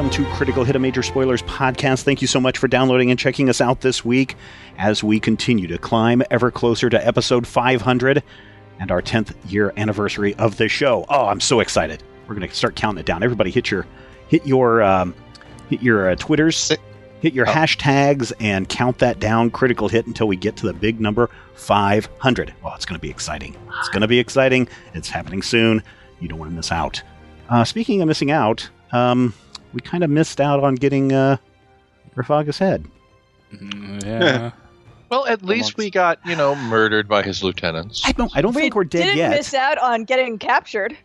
welcome to Critical Hit, a Major Spoilers podcast. Thank you so much for downloading and checking us out this week as we continue to climb ever closer to episode 500 and our 10th year anniversary of the show. Oh, I'm so excited. We're going to start counting it down. Everybody hit your Twitters, hit your hashtags, and count that down, Critical Hit, until we get to the big number 500. Well, it's going to be exciting. It's going to be exciting. It's happening soon. You don't want to miss out. Speaking of missing out, we kind of missed out on getting Rafaga's head. Yeah. Well, at least we got, murdered by his lieutenants. I don't think we're dead yet. We didn't miss out on getting captured.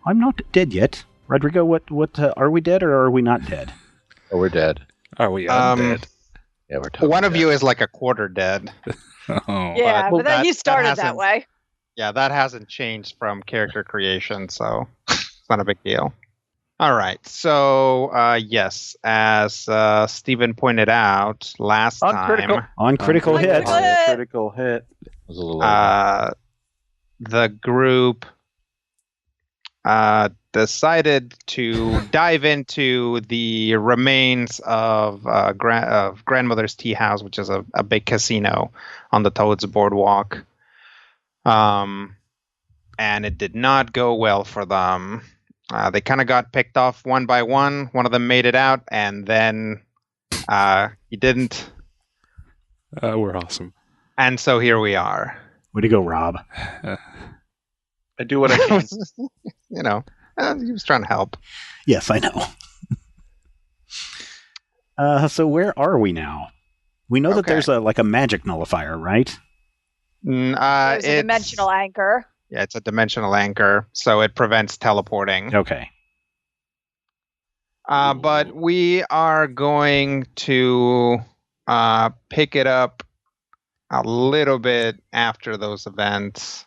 I'm not dead yet. Rodrigo, what are we dead or are we not dead? Oh, we're dead. Are we undead? Yeah, we're totally One of dead. you is like a quarter dead. Yeah, but then you started that way. Yeah, that hasn't changed from character creation, so it's not a big deal. All right, so yes, as Stephen pointed out last time, on Critical Hit, was a little the group decided to dive into the remains of Grandmother's Tea House, which is a big casino on the Toads Boardwalk. And it did not go well for them. They kind of got picked off one by one. One of them made it out, and then he didn't. We're awesome. And so here we are. Way to go, Rob. I do what I can. He was trying to help. Yes, I know. So where are we now? We know that there's a magic nullifier, right? There's a dimensional anchor. Yeah, it's a dimensional anchor, so it prevents teleporting. Okay. But we are going to pick it up a little bit after those events,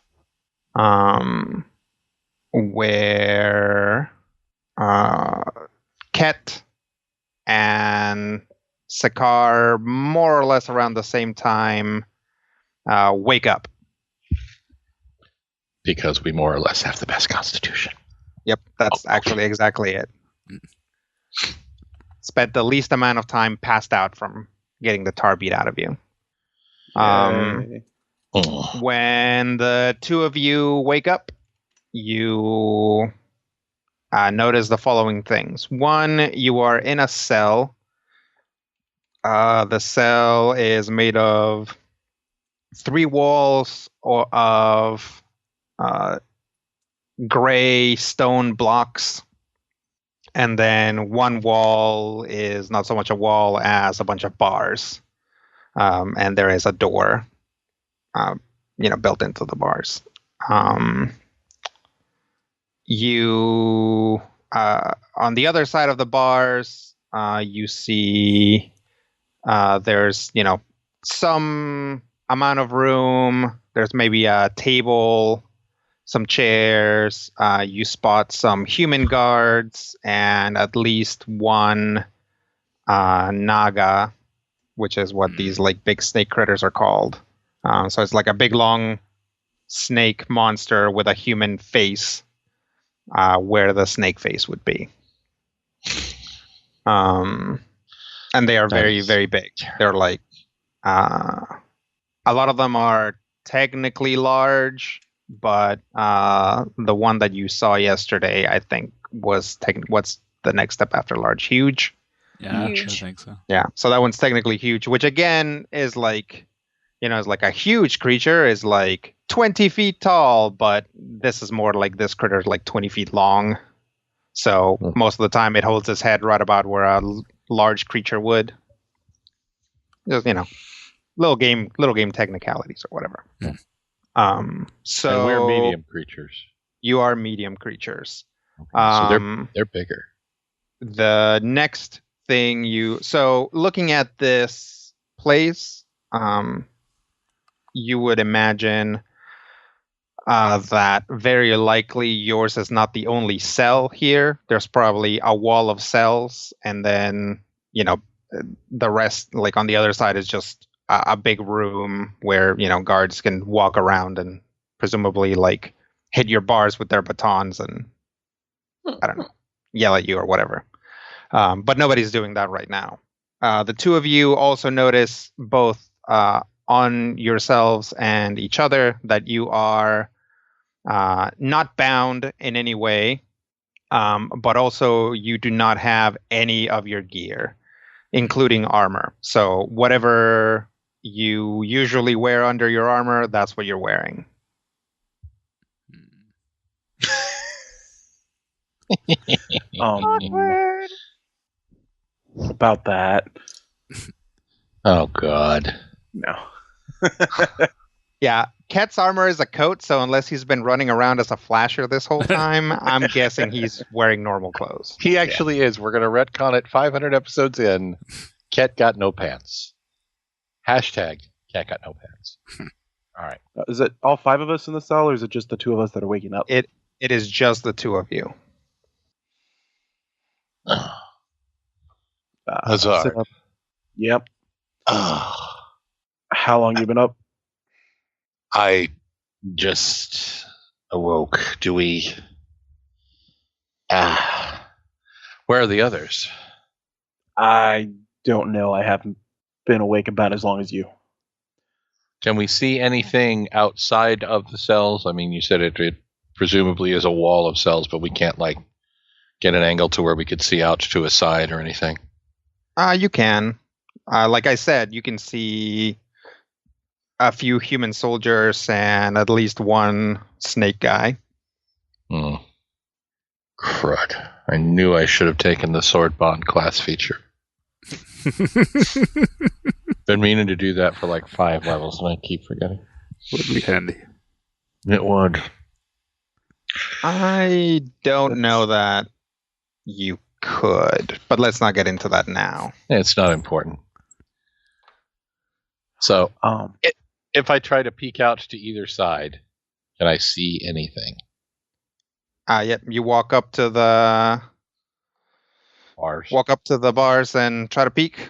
where Ket and Sakar, more or less around the same time, wake up. Because we more or less have the best constitution. Yep, that's actually exactly it. Spent the least amount of time passed out from getting the tar beat out of you. When the two of you wake up, you notice the following things. One, you are in a cell. The cell is made of 3 walls of gray stone blocks, and then one wall is not so much a wall as a bunch of bars, and there is a door built into the bars. You on the other side of the bars, you see there's some amount of room. There's maybe a table, some chairs. You spot some human guards and at least one naga, which is what these big snake critters are called. So it's like a big long snake monster with a human face, where the snake face would be. And they are very, very big. They're a lot of them are technically large, but the one that you saw yesterday, I think, was what's the next step after large? Huge? Yeah, Huge. I think so. Yeah, so that one's technically huge, which again is is like a huge creature is 20 feet tall, but this is more like this critter is 20 feet long. So most of the time it holds its head right about where a large creature would. Just, little game technicalities or whatever. Yeah. So and we're medium creatures. You are medium creatures. Okay. So they're bigger. The next thing so looking at this place, you would imagine that very likely yours is not the only cell here. There's probably a wall of cells, and then the rest, on the other side, is just a big room where guards can walk around and presumably hit your bars with their batons and I don't know, yell at you or whatever. But nobody's doing that right now. The two of you also notice both on yourselves and each other that you are not bound in any way, but also you do not have any of your gear, including armor. So whatever you usually wear under your armor, that's what you're wearing. Awkward. About that. Oh, God. No. Yeah, Ket's armor is a coat, so unless he's been running around as a flasher this whole time, I'm guessing he's wearing normal clothes. He actually is. We're going to retcon it 500 episodes in. Ket got no pants. Hashtag Ket got no pants. All right. Is it all 5 of us in the cell, or is it just the 2 of us that are waking up? It is just the 2 of you. Hazard. Sit up. Yep. How long you been up? I just awoke. Do we... where are the others? I don't know. I haven't been awake about as long as you. Can we see anything outside of the cells? I mean, you said it presumably is a wall of cells, but we can't, like, get an angle to where we could see out to a side or anything. You can. Like I said, you can see a few human soldiers and at least one snake guy. Crud. I knew I should have taken the sword bond class feature. Been meaning to do that for like 5 levels and I keep forgetting. Would be handy. It would. I don't know that you could, but let's not get into that now. It's not important. So, if I try to peek out to either side, can I see anything? Yep. You walk up to the Bars. Walk up to the bars and try to peek.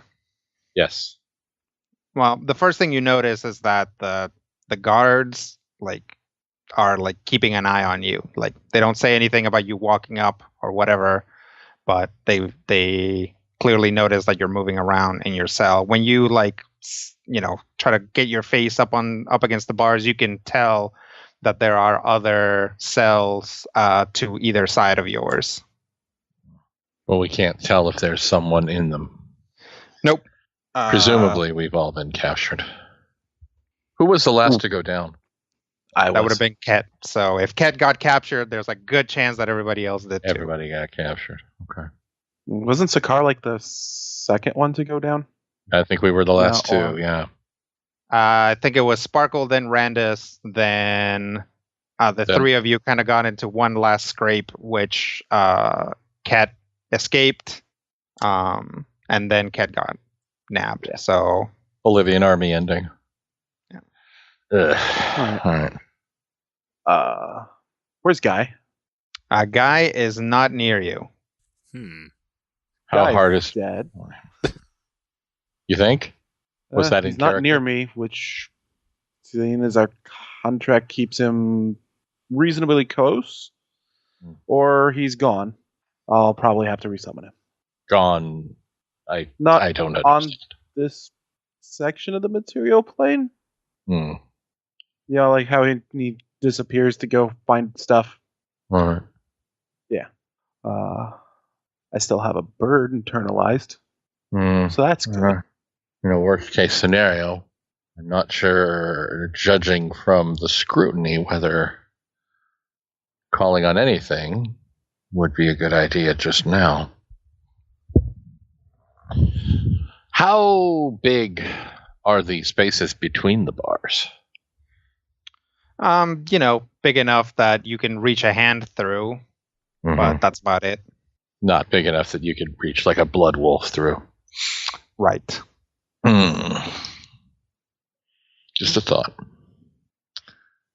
Yes. Well, the first thing you notice is that the guards are keeping an eye on you. Like, they don't say anything about you walking up or whatever, but they clearly notice that you're moving around in your cell. When you try to get your face up against the bars, you can tell that there are other cells to either side of yours. Well, we can't tell if there's someone in them. Nope. Presumably, we've all been captured. Who was the last to go down? That would have been Ket. So if Ket got captured, there's a good chance that everybody else did too. Everybody got captured. Okay. Wasn't Sakar the second one to go down? I think we were the last two, yeah. I think it was Sparkle, then Randus, then the 3 of you kind of got into one last scrape, which Ket escaped, and then Ket got nabbed. So Bolivian army ending. Yeah. All right. Where's Guy? Guy is not near you. How hard is dead? You think? Was that in he's not near me, which, seeing as our contract keeps him reasonably close, or he's gone. I'll probably have to resummon him. Gone. I don't understand. On this section of the material plane? Yeah, like how he disappears to go find stuff. All right. Yeah. I still have a bird internalized. So that's good. Worst case scenario, I'm not sure, judging from the scrutiny, whether calling on anything would be a good idea just now. How big are the spaces between the bars? Big enough that you can reach a hand through, but that's about it. Not big enough that you could reach like a blood wolf through. Right. Just a thought.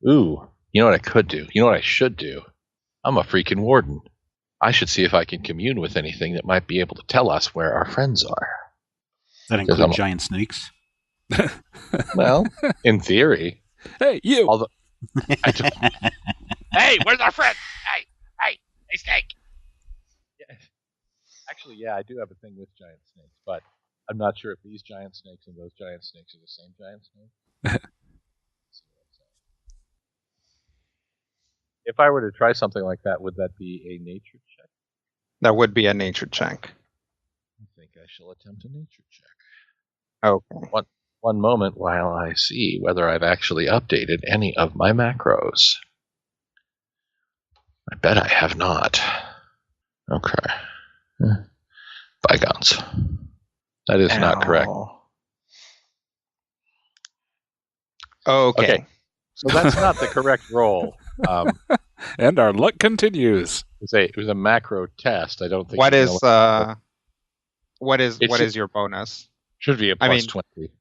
Ooh, you know what I could do? You know what I should do? I'm a freaking warden. I should see if I can commune with anything that might be able to tell us where our friends are. That include giant snakes? Well, in theory. Hey, you! Hey, where's our friend? Hey, snake! Actually, yeah, I do have a thing with giant snakes, but I'm not sure if these giant snakes and those giant snakes are the same giant snake. If I were to try something like that, would that be a nature check? That would be a nature check. I think I shall attempt a nature check. Okay. One moment while I see whether I've actually updated any of my macros. I bet I have not. Okay. Bygones. That is not correct. Okay. So that's not the correct roll. And our luck continues. It was a macro test. I don't think. What is your bonus? Should be a plus 20.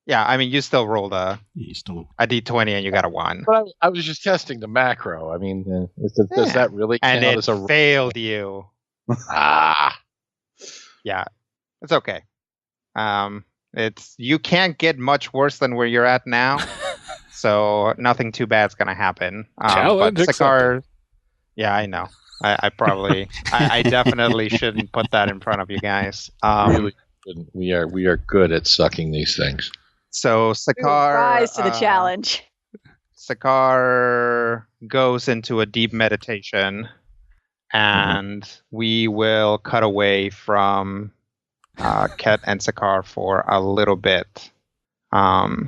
Yeah, I mean, you still rolled a d20 and you got a 1. But I was just testing the macro. I mean, does that really count and as a it failed you. Yeah, it's okay. You can't get much worse than where you're at now, so nothing too bad's gonna happen. Challenge accepted. Yeah, I know. I probably, I definitely shouldn't put that in front of you guys. Really shouldn't. We are good at sucking these things. So Sakar rise to the challenge. Sakar goes into a deep meditation, and we will cut away from Ket and Sakar for a little bit. At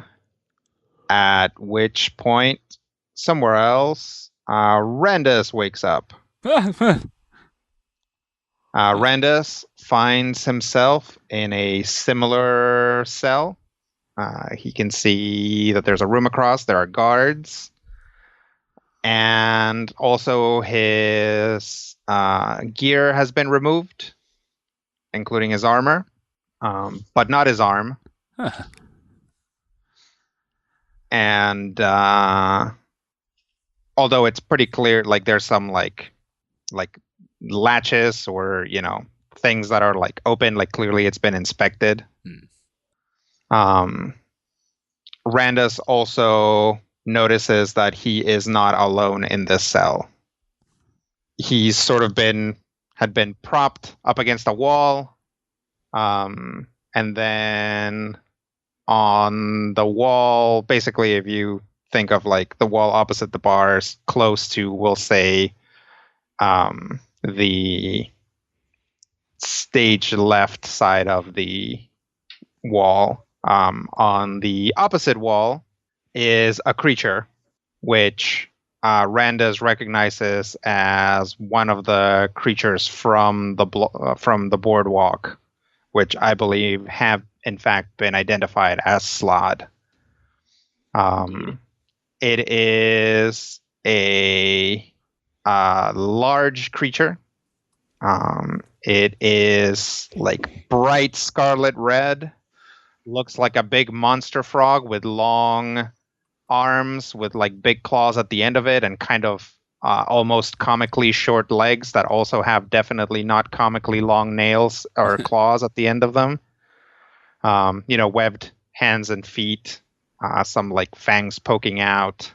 which point, somewhere else, Randus wakes up. Randus finds himself in a similar cell. He can see that there's a room across. There are guards. And also his gear has been removed, including his armor, but not his arm. Huh. And although it's pretty clear, like there's some like latches or things that are like open, like clearly it's been inspected. Randus also notices that he is not alone in this cell. He's sort of had been propped up against a wall, and then on the wall, basically, if you think of like the wall opposite the bars, close to, we'll say, the stage left side of the wall. On the opposite wall is a creature, which Randus recognizes as one of the creatures from the boardwalk, which I believe have in fact been identified as Slod. It is a large creature. It is like bright scarlet red. Looks like a big monster frog with long arms with like big claws at the end of it and kind of almost comically short legs that also have definitely not comically long nails or claws at the end of them. Webbed hands and feet, some like fangs poking out.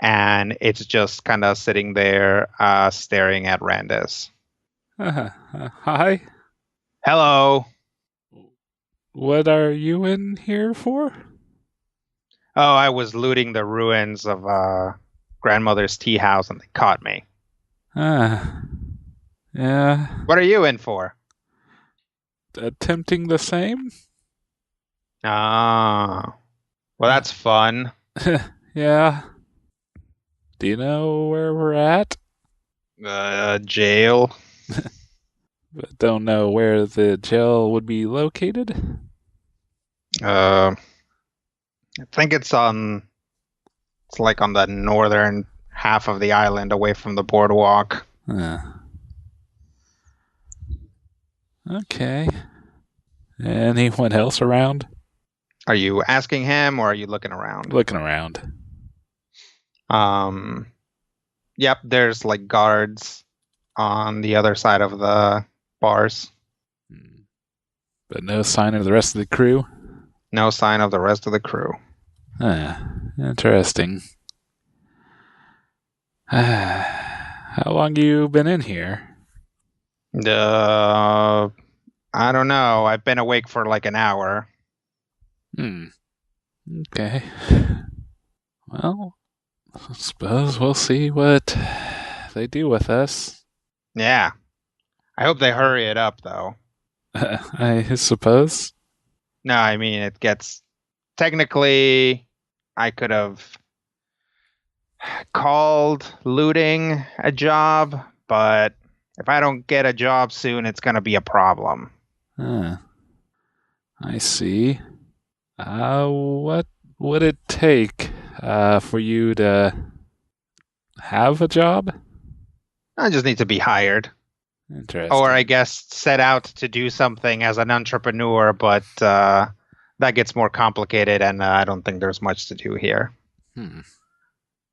And it's just kind of sitting there staring at Randus. Hi. Hello. What are you in here for? Oh, I was looting the ruins of grandmother's tea house and they caught me. Yeah. What are you in for? Attempting the same? Ah. Well, that's fun. Yeah. Do you know where we're at? Jail. But don't know where the jail would be located? I think it's like on the northern half of the island away from the boardwalk. Okay. Anyone else around? Are you asking him or are you looking around? Looking around. Yep, there's like guards on the other side of the bars. But no sign of the rest of the crew? No sign of the rest of the crew. Interesting. How long you been in here? I don't know. I've been awake for like an hour. Okay. Well, I suppose we'll see what they do with us. Yeah. I hope they hurry it up, though. I suppose. No, I mean, it gets... Technically, I could have called looting a job, but if I don't get a job soon, it's going to be a problem. I see. What would it take for you to have a job? I just need to be hired. Interesting. Or I guess set out to do something as an entrepreneur, but that gets more complicated, and I don't think there's much to do here.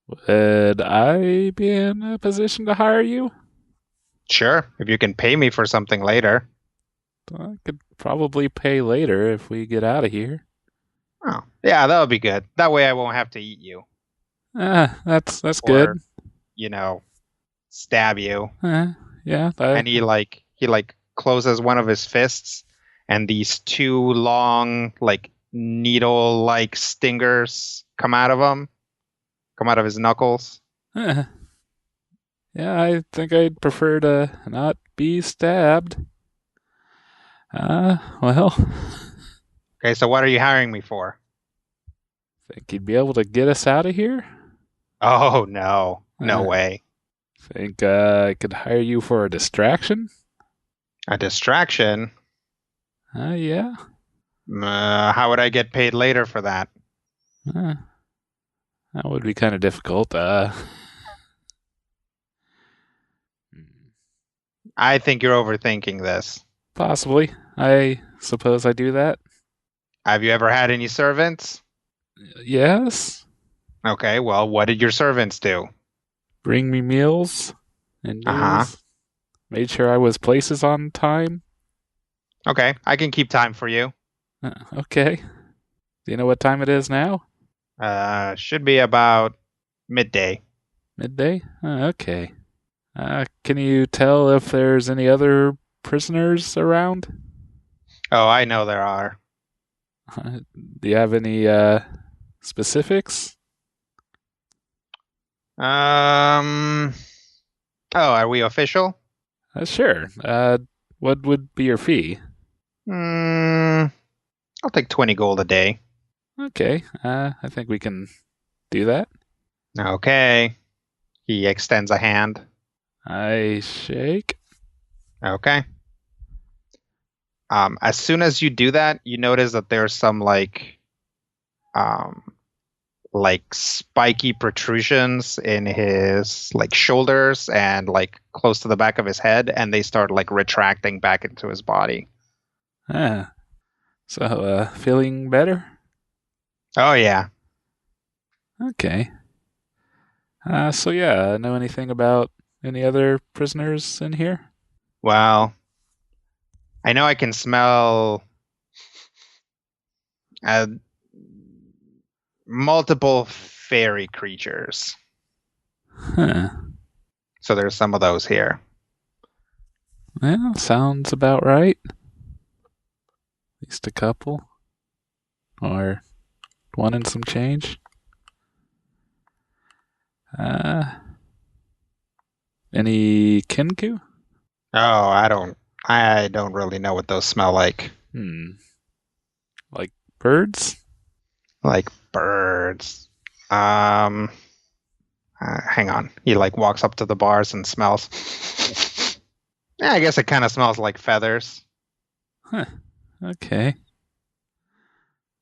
Would I be in a position to hire you? Sure, if you can pay me for something later. I could probably pay later if we get out of here. Oh, yeah, that would be good. That way I won't have to eat you. That's or, good. Stab you. Yeah. And he closes one of his fists, and these two long, needle-like stingers come out of his knuckles. Yeah, I think I'd prefer to not be stabbed. Well. Okay, so what are you hiring me for? Think you'd be able to get us out of here? Oh, no. No way. Think I could hire you for a distraction? A distraction? Yeah. How would I get paid later for that? That would be kind of difficult. I think you're overthinking this. Possibly. I suppose I do that. Have you ever had any servants? Yes. Okay, well, what did your servants do? Bring me meals and news. Made sure I was places on time. Okay, I can keep time for you. Okay. Do you know what time it is now? Should be about midday. Midday? Okay. Can you tell if there's any other prisoners around? Oh, I know there are. Do you have any specifics? Oh, are we official? Sure. What would be your fee? I'll take 20 gold a day. Okay. I think we can do that. Okay. He extends a hand. I shake. Okay. As soon as you do that, you notice that there's some spiky protrusions in his shoulders and close to the back of his head, and they start retracting back into his body. So feeling better? Oh yeah. Okay. So yeah, know anything about any other prisoners in here? Well, I know I can smell multiple fairy creatures. So there's some of those here. Well, sounds about right. At least a couple. Or one and some change. Any kinku? Oh, I don't really know what those smell like. Like birds? Like birds. Hang on. He walks up to the bars and smells. Yeah, I guess it kind of smells like feathers. Huh. Okay.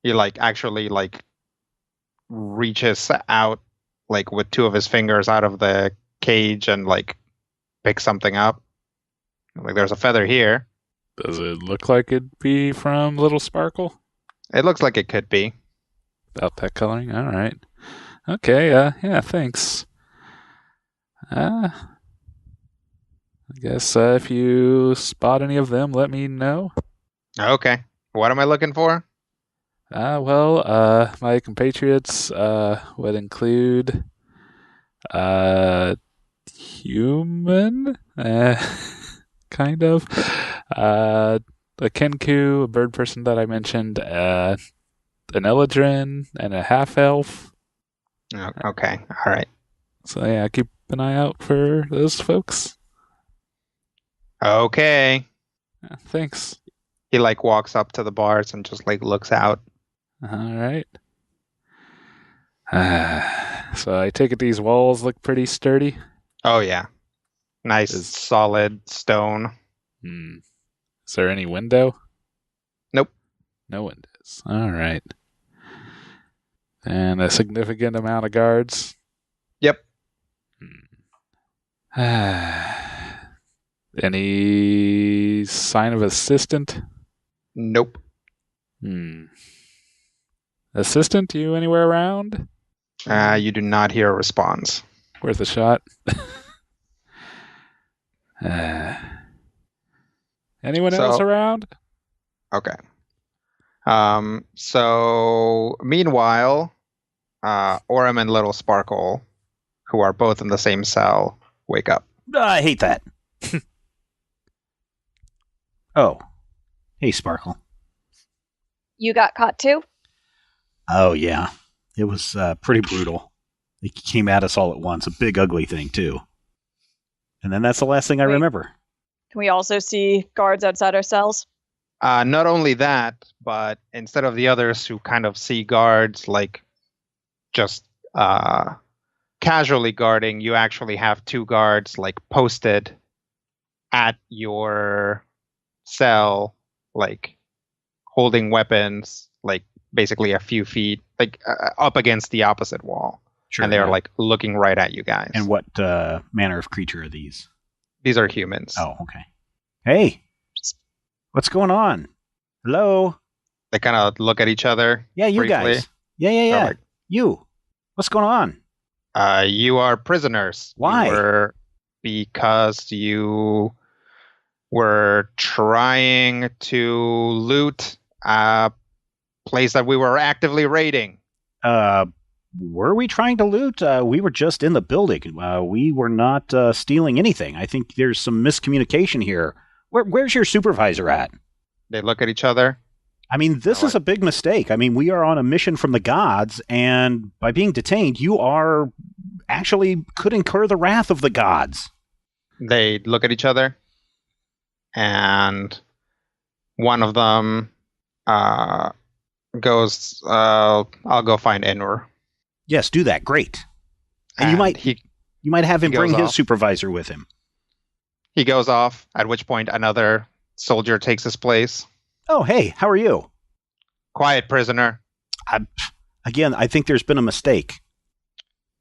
He actually reaches out with two of his fingers out of the cage and picks something up. There's a feather here. Does it look like it'd be from Little Sparkle? It looks like it could be. About that coloring? All right. Okay, yeah, thanks. I guess if you spot any of them, let me know. Okay. What am I looking for? Well, my compatriots would include human, kind of. A Kenku, a bird person that I mentioned, an Eladrin, and a half-elf. Oh, okay, all right. So yeah, keep an eye out for those folks. Okay. Yeah, thanks. He walks up to the bars and just looks out. All right. So I take it these walls look pretty sturdy? Oh, yeah. Nice, solid stone. Is there any window? Nope. No windows. All right. And a significant amount of guards? Yep. Any sign of assistant? Nope. Assistant, you anywhere around? You do not hear a response. Worth a shot. Anyone else around? Okay. So meanwhile, Orem and Little Sparkle, who are both in the same cell, wake up. I hate that. Oh. Hey, Sparkle. You got caught too? Oh, yeah. It was pretty brutal. They came at us all at once. A big, ugly thing, too. And then that's the last thing I remember. Can we also see guards outside our cells? Not only that, but instead of the others who kind of see guards just casually guarding, you actually have two guards posted at your cell, holding weapons, basically a few feet, up against the opposite wall. Sure, and they're looking right at you guys. And what manner of creature are these? These are humans. Oh, okay. Hey, what's going on? Hello? They kind of look at each other. Yeah, you briefly. guys. Yeah. You. What's going on? You are prisoners. Why? Because you were trying to loot a place that we were actively raiding. Were we trying to loot? We were just in the building. We were not stealing anything. I think there's some miscommunication here. Where's your supervisor at? They look at each other. I mean, this is a big mistake. I mean, we are on a mission from the gods, and by being detained, you are actually could incur the wrath of the gods. They look at each other, and one of them goes, I'll go find Enur. Yes, do that. Great. And you might have him bring his supervisor with him. He goes off, at which point another soldier takes his place. Oh, hey, how are you? Quiet, prisoner. Again, I think there's been a mistake.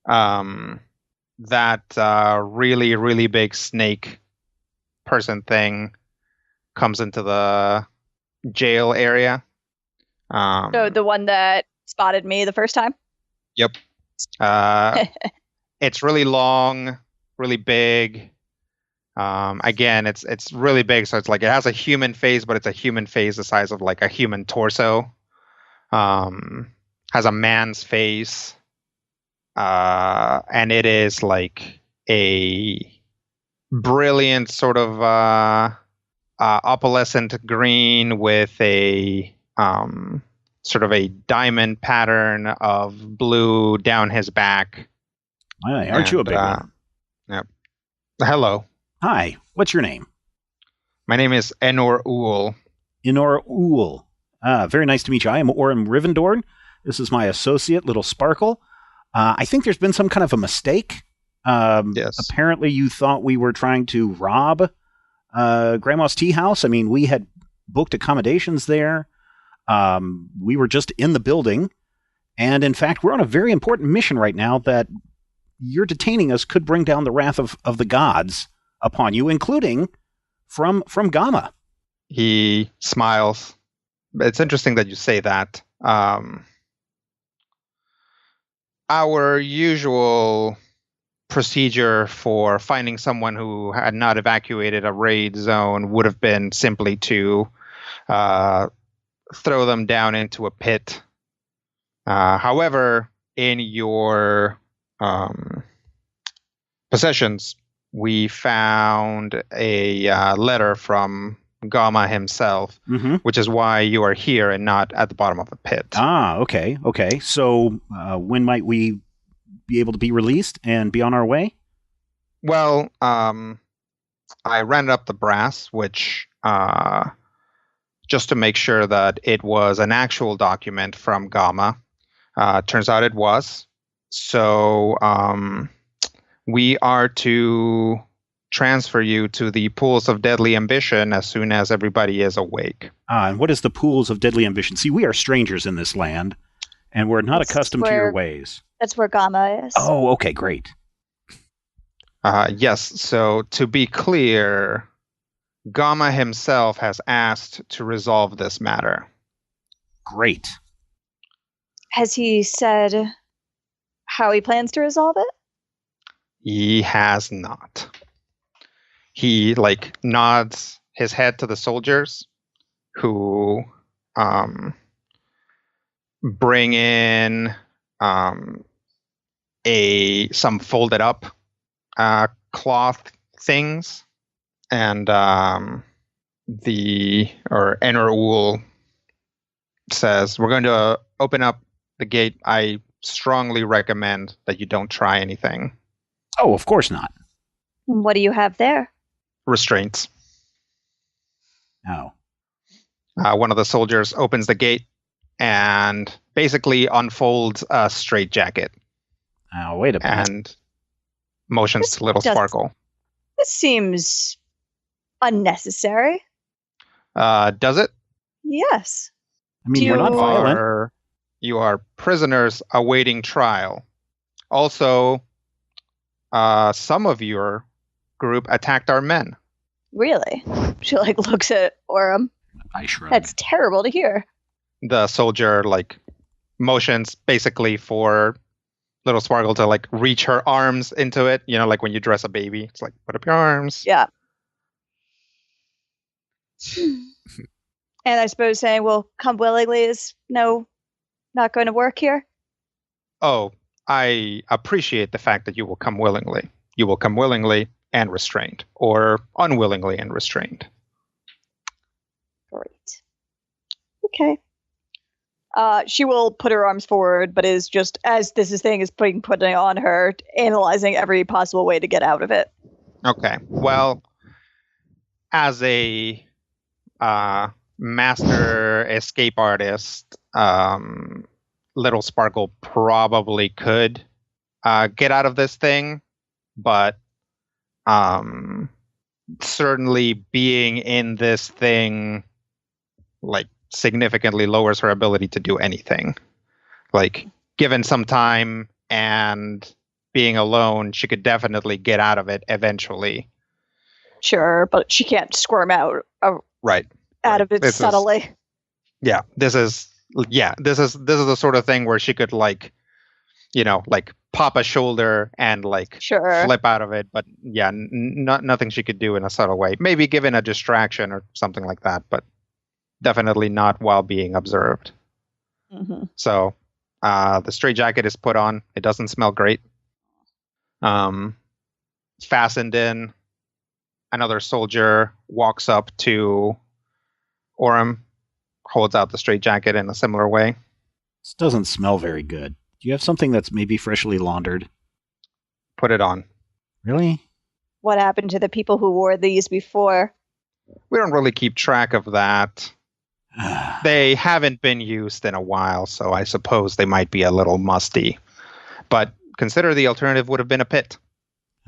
That really, really big snake person thing comes into the jail area. So the one that spotted me the first time? Yep. It's really long, really big. Again, it's really big, so it's it has a human face, but it's a human face the size of a human torso. Has a man's face. And it is a brilliant sort of opalescent green with a sort of a diamond pattern of blue down his back. Aren't you a big one? Yep. Hello. Hi. What's your name? My name is Enor Uul. Enor Uul. Very nice to meet you. I am Orem Rivendorn. This is my associate, Little Sparkle. I think there's been some kind of a mistake. Yes. Apparently you thought we were trying to rob Grandma's tea house. I mean, we had booked accommodations there. We were just in the building. And in fact, we're on a very important mission right now that your detaining us could bring down the wrath of the gods upon you, including from Gamma. He smiles. It's interesting that you say that. Our usual procedure for finding someone who had not evacuated a raid zone would have been simply to throw them down into a pit. However, in your possessions, we found a letter from Gamma himself, which is why you are here and not at the bottom of the pit. Ah, okay. So when might we be able to be released and be on our way? Well, I rounded up the brass, which just to make sure that it was an actual document from Gamma. Turns out it was. So we are to transfer you to the pools of deadly ambition as soon as everybody is awake. And what is the pools of deadly ambition? See, we are strangers in this land, and we're not accustomed to your ways. That's where Gamma is. Oh, okay, great. Yes, so to be clear, Gamma himself has asked to resolve this matter. Great. Has he said how he plans to resolve it? He has not. He nods his head to the soldiers who bring in some folded up cloth things, and Enraul says, "We're going to open up the gate. I strongly recommend that you don't try anything." Oh, of course not. What do you have there? Restraints. Oh. One of the soldiers opens the gate and basically unfolds a straitjacket. Oh, wait a minute. And motions to Little Sparkle. This seems unnecessary. Does it? Yes. I mean, we're not violent. You are prisoners awaiting trial. Also, some of your group attacked our men. Really? She looks at Orem. I shrug. That's terrible to hear. The soldier motions basically for Little Sparkle to reach her arms into it. You know, like when you dress a baby. It's put up your arms. Yeah. And I suppose saying, well, come willingly is not going to work here? Oh, I appreciate the fact that you will come willingly. You will come willingly and restrained, or unwillingly and restrained. Great. Okay. She will put her arms forward, but is just, as this thing is putting on her, analyzing every possible way to get out of it. Okay. Well, as a master escape artist, Little Sparkle probably could get out of this thing, but certainly being in this thing significantly lowers her ability to do anything. Given some time and being alone, she could definitely get out of it eventually. Sure, but she can't squirm out right out of it subtly. This is the sort of thing where she could pop a shoulder and flip out of it, but nothing she could do in a subtle way. Maybe given a distraction or something like that, but definitely not while being observed. Mm-hmm. So the straitjacket is put on. It doesn't smell great. Fastened in. Another soldier walks up to Orem, holds out the straitjacket in a similar way. This doesn't smell very good. Do you have something that's maybe freshly laundered? Put it on. Really? What happened to the people who wore these before? We don't really keep track of that. They haven't been used in a while, so I suppose they might be a little musty. But consider the alternative would have been a pit.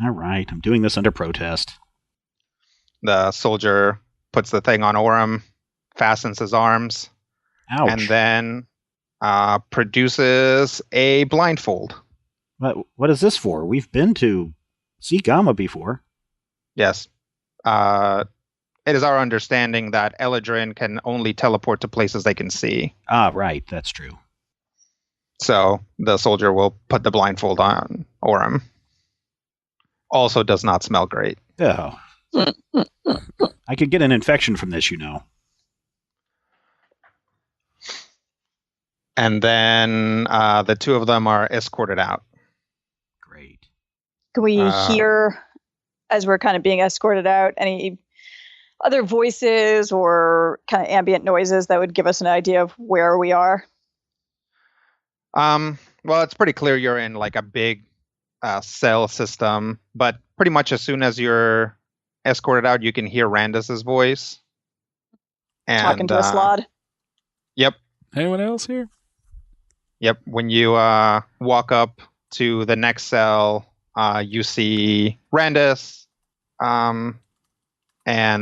All right, I'm doing this under protest. The soldier puts the thing on Orem, fastens his arms, Ouch. and then produces a blindfold. What is this for? We've been to see Gamma before. Yes. It is our understanding that Eladrin can only teleport to places they can see. Ah, right. That's true. So the soldier will put the blindfold on Orem. Also does not smell great. Oh. I could get an infection from this, you know. And then the two of them are escorted out. Great. Can we hear as we're kind of being escorted out, any other voices or kind of ambient noises that would give us an idea of where we are? Well, it's pretty clear you're in like a big cell system, but pretty much as soon as you're escorted out, you can hear Randus's voice. And, Talking to a slod. Yep. Anyone else here? Yep. When you walk up to the next cell, you see Randus, and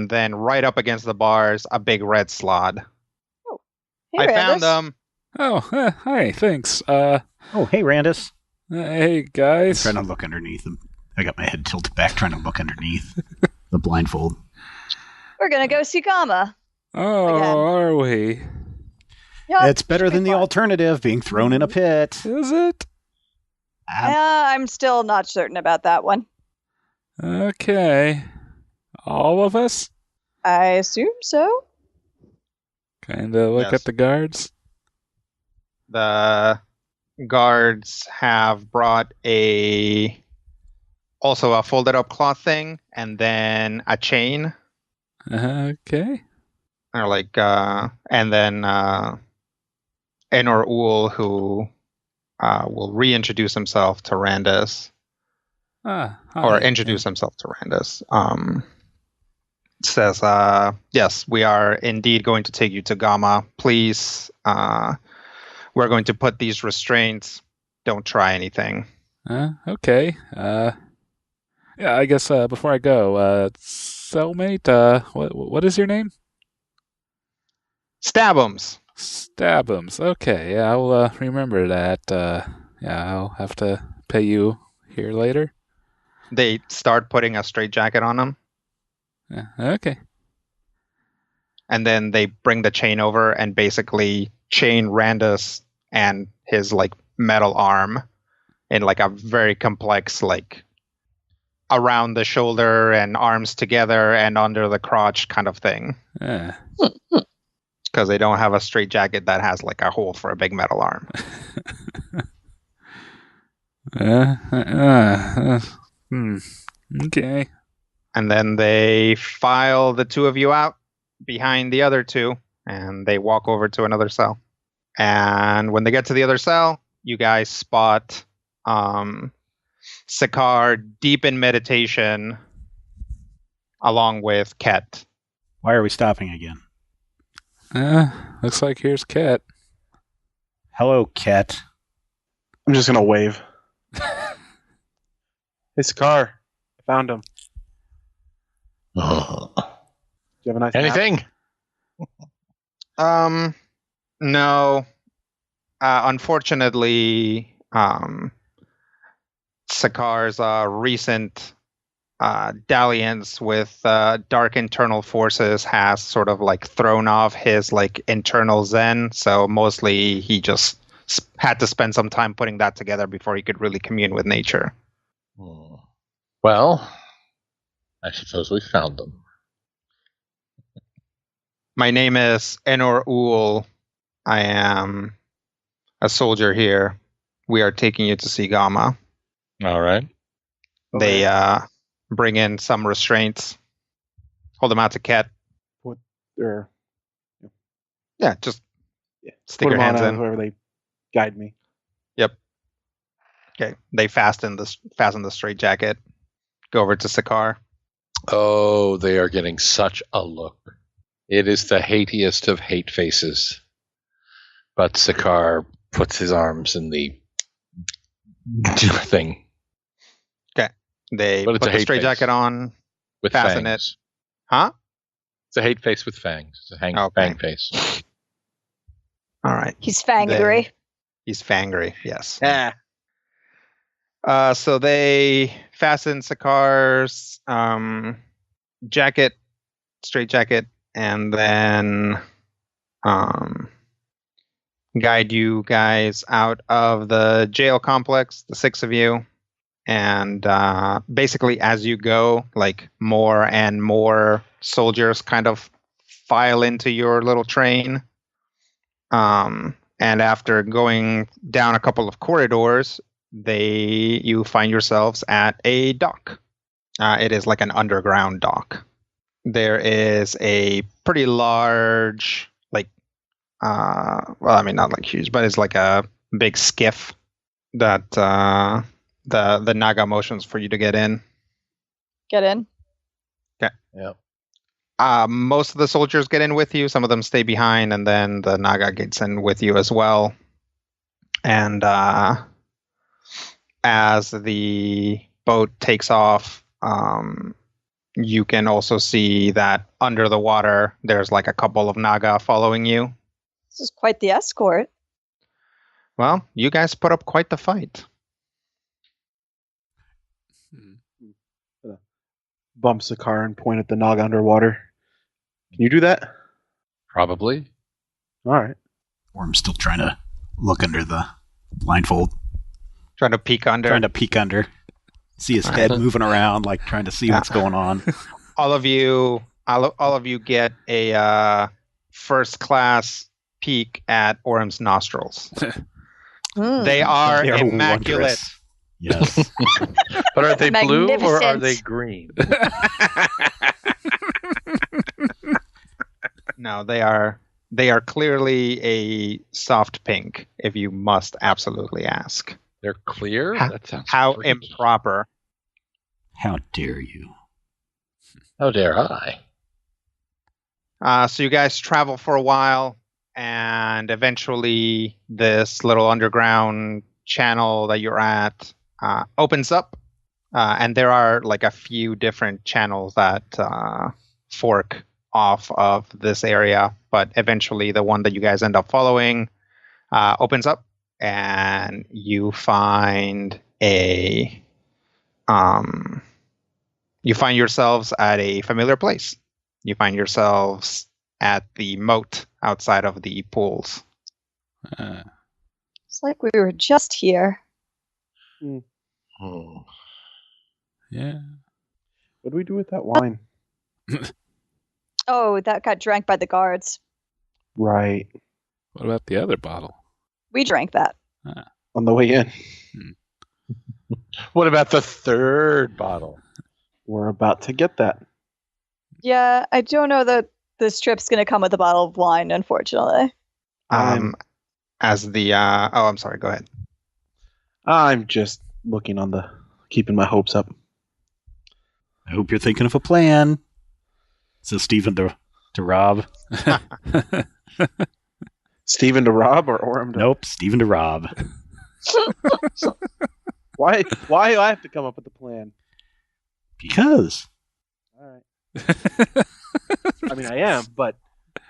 then right up against the bars, a big red slod. Oh, hey, I Randus. found them. Oh, hi, thanks. Oh, hey, Randus. Hey, I'm guys. trying to look underneath him. I got my head tilted back trying to look underneath the blindfold. We're gonna go see Gamma. Oh, Again. are we? Yeah, It's better should be than the fun. alternative, being thrown in a pit. Is it? I'm still not certain about that one. Okay. All of us? I assume so. Kinda look Yes. at the guards. The guards have brought also a folded up cloth thing and then a chain. Okay. Or like and then Enor Ul, who will reintroduce himself to Randus. Hi. Or introduce himself to Randus. Says, yes, we are indeed going to take you to Gamma. Please, we're going to put these restraints. Don't try anything. Okay. Yeah, I guess before I go, cellmate, what is your name? Stabums. Stabums. Okay, yeah, I'll remember that. Yeah, I'll have to pay you here later. They start putting a straitjacket on him, Yeah, okay. and then they bring the chain over and basically chain Randus and his like metal arm in like a very complex like around the shoulder and arms together and under the crotch kind of thing. Yeah. Because they don't have a straitjacket that has like a hole for a big metal arm. Okay. And then they file the two of you out behind the other two, and they walk over to another cell. And when they get to the other cell, you guys spot Sakar deep in meditation, along with Ket. Why are we stopping again? Looks like here's Cat. Hello, Ket. I'm just gonna wave. Hey, Sakar. I found him. Do you have a nice nap? Anything? No. Unfortunately, Sakar's recent dalliance with dark internal forces has sort of like thrown off his like internal zen. So mostly he just had to spend some time putting that together before he could really commune with nature. Well, I suppose we found them. My name is Enor Ul. I am a soldier here. We are taking you to see Gamma. All right. They bring in some restraints. Hold them out to Ket. Or Yeah, just stick put your them hands on in. whoever they guide me. Yep. Okay. They fasten the straitjacket. Go over to Sakar. Oh, they are getting such a look. It is the hatiest of hate faces. But Sakar puts his arms in the thing. Okay. They But put it's a the hate straitjacket face. on. With Fasten fangs. Huh? It's a hate face with fangs. It's a Okay. fang face. All right. He's fangry. He's fangry. Yes. Yeah. So they fasten Sakar's straitjacket, and then guide you guys out of the jail complex, the six of you. And basically, as you go, like more and more soldiers kind of file into your little train. And after going down a couple of corridors, you find yourselves at a dock. It is like an underground dock. There is a pretty large, like, well, I mean, not like huge, but it's like a big skiff that the Naga motions for you to get in. Get in. Yep. Most of the soldiers get in with you. Some of them stay behind, and then the Naga gets in with you as well. And as the boat takes off, you can also see that under the water, there's like a couple of Naga following you. This is quite the escort. Well, you guys put up quite the fight. Bumps the car and point at the Naga underwater. Can you do that? Probably. All right. Or I'm still trying to look under the blindfold. Trying to peek under. Trying to peek under. See his head moving around, like trying to see what's going on. All of you get a first class peek at Orem's nostrils. They are They're immaculate. wondrous. Yes. But are they blue or are Magnificent. they green? No, they are clearly a soft pink, if you must absolutely ask. They're clear? How- That sounds How pretty. improper. How dare you? How dare I? So you guys travel for a while, and eventually this little underground channel that you're at opens up, and there are like a few different channels that fork off of this area, but eventually the one that you guys end up following opens up, and you find you find yourselves at a familiar place. You find yourselves at the moat outside of the pools. It's like we were just here. Hmm. Yeah. What do we do with that wine? Oh, that got drank by the guards. Right. What about the other bottle? We drank that. On the way in. What about the third bottle? We're about to get that. Yeah, I don't know that this trip's going to come with a bottle of wine, unfortunately. As the I'm sorry, go ahead. I'm just looking on the... keeping my hopes up. I hope you're thinking of a plan. Says Stephen to Rob. Steven to Rob or Orem to... Nope, Stephen to Rob. Why do I have to come up with a plan? Because. All right. I mean, I am, but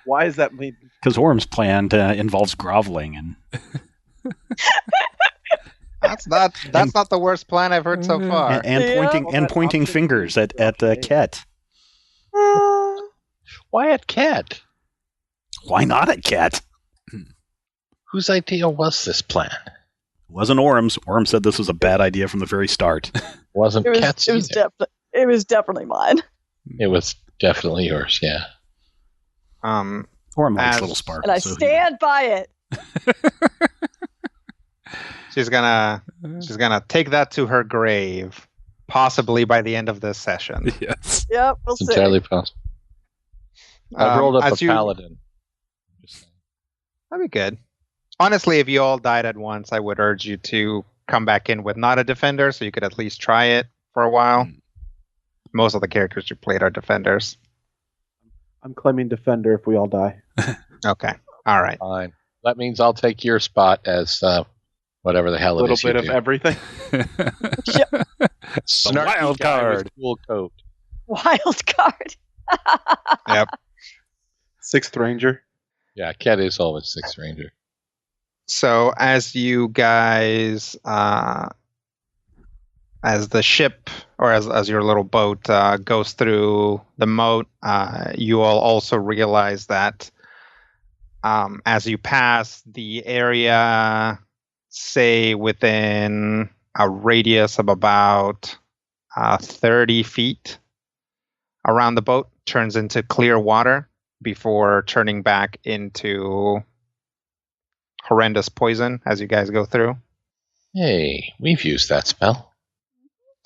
why is that mean? Because Orm's plan involves groveling and That's not the worst plan I've heard so far. and pointing Yeah. pointing fingers at Ket. Why at Cat? Why not at Ket? Whose idea was this plan? It wasn't Orm's. Orm said this was a bad idea from the very start. Wasn't Cat's either. It was definitely mine. It was definitely yours, yeah. Um, Orm likes As- little sparkles. And I so he- stand by it. she's gonna take that to her grave, possibly by the end of this session. Yes. Yep, we'll It's see. entirely possible. I've rolled up as a you- paladin. Just saying. That'd be good. Honestly, if you all died at once, I would urge you to come back in with not a defender, so you could at least try it for a while. Most of the characters you played are defenders. I'm claiming defender if we all die. Okay. All right. Fine. That means I'll take your spot as whatever the hell A it little is you bit of do. everything. Snarky wild guy with card. cool coat. Wild card. Yep. Sixth Ranger. Yeah, Cat is always Sixth Ranger. So as you guys, as the ship or as your little boat goes through the moat, you all also realize that as you pass the area, say within a radius of about 30 feet around the boat, turns into clear water before turning back into horrendous poison as you guys go through. Hey, we've used that spell.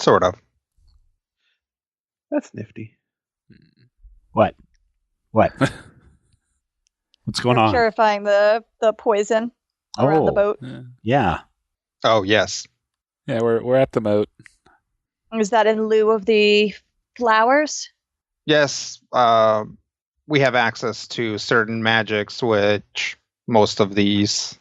Sort of. That's nifty. What? What's going We're on? purifying the poison around the boat. Yeah. Oh, yes. Yeah, we're at the moat. Is that in lieu of the flowers? Yes, we have access to certain magics which most of these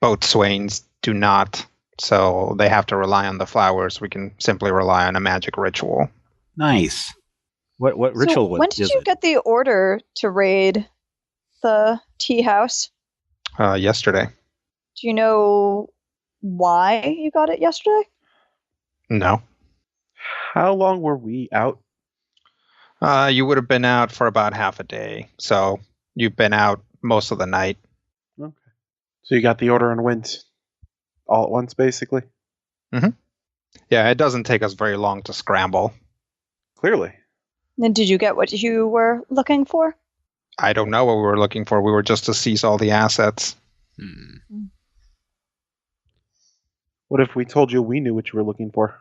boatswains do not. So they have to rely on the flowers. We can simply rely on a magic ritual. Nice. What ritual When did you get the order to raid the tea house? Yesterday. Do you know why you got it yesterday? No. How long were we out? You would have been out for about half a day. So you've been out most of the night. Okay. So you got the order and went all at once, basically? Yeah, it doesn't take us very long to scramble. Clearly. And did you get what you were looking for? I don't know what we were looking for. We were just to seize all the assets. What if we told you we knew what you were looking for?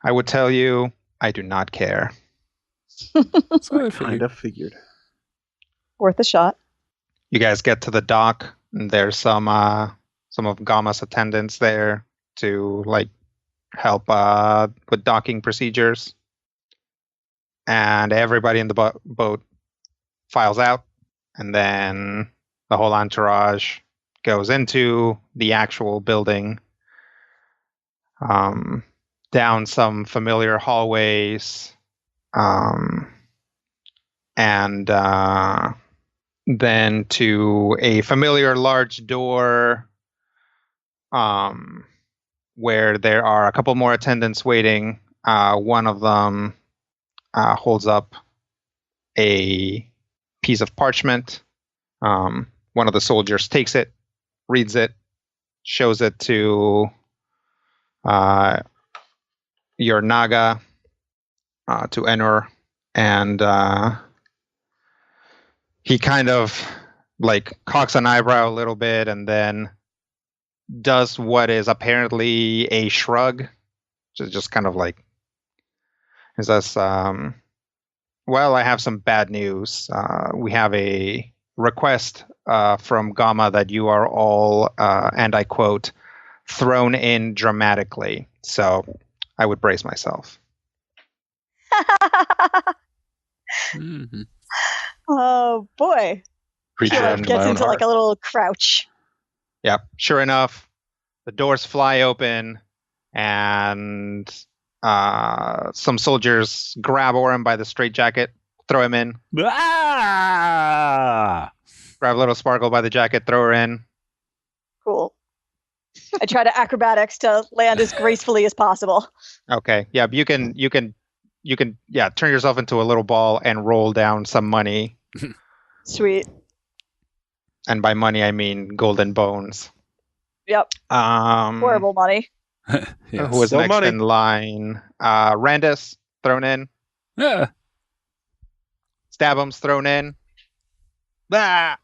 I would tell you, I do not care. That's what I Kind figured. of figured. Worth a shot. You guys get to the dock, and there's some of Gama's attendants there to help with docking procedures. And everybody in the boat files out, and then the whole entourage goes into the actual building, down some familiar hallways, and then to a familiar large door, where there are a couple more attendants waiting. One of them holds up a piece of parchment. One of the soldiers takes it, reads it, shows it to your Naga, to Enor, and he kind of cocks an eyebrow a little bit and then does what is apparently a shrug, just kind of he says, well, I have some bad news. We have a request from Gama that you are all, and I quote, thrown in dramatically. So I would brace myself. Mhm. Oh boy. Preacher She after my gets own into heart. a little crouch. Yeah, sure enough, the doors fly open, and some soldiers grab Oren by the straitjacket, throw him in. Ah! Grab Little Sparkle by the jacket, throw her in. Cool. I try to acrobatics to land as gracefully as possible. Okay, yeah, you can turn yourself into a little ball and roll down some money. Sweet. And by money, I mean golden bones. Yep. Horrible money. Yes. Who is Still next money. in line? Randus, thrown in. Yeah. Stabum's thrown in. Ah!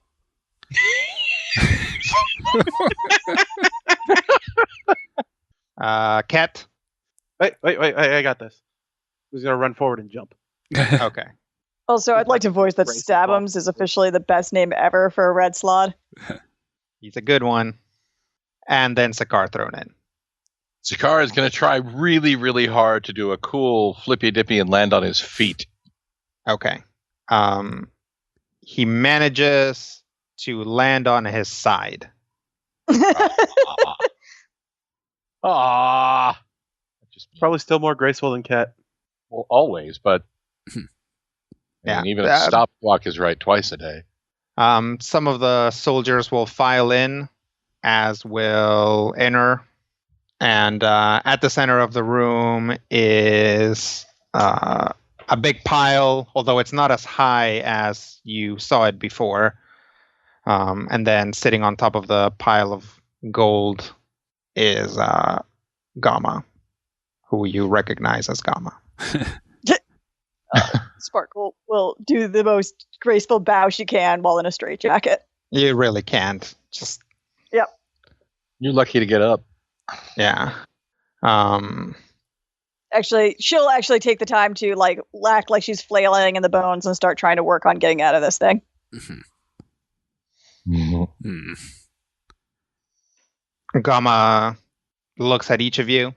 Ket. Wait, I got this. Who's going to run forward and jump? Okay. Also, I'd like to voice that Race Stabums is officially the best name ever for a red slot. He's a good one. And then Sakar thrown in. Sakar is going to try really, really hard to do a cool flippy dippy and land on his feet. Okay. He manages to land on his side. Ah, Probably still more graceful than Cat. well, always, but Yeah. even a stopwalk is right twice a day. Some of the soldiers will file in, as will Enor. And at the center of the room is a big pile, although it's not as high as you saw it before. And then sitting on top of the pile of gold is Gama, who you recognize as Gama. Sparkle will do the most graceful bow she can while in a straitjacket. You really can't. Just, You're lucky to get up. yeah. she'll actually take the time to like act like she's flailing in the bones and start trying to work on getting out of this thing. Gama looks at each of you.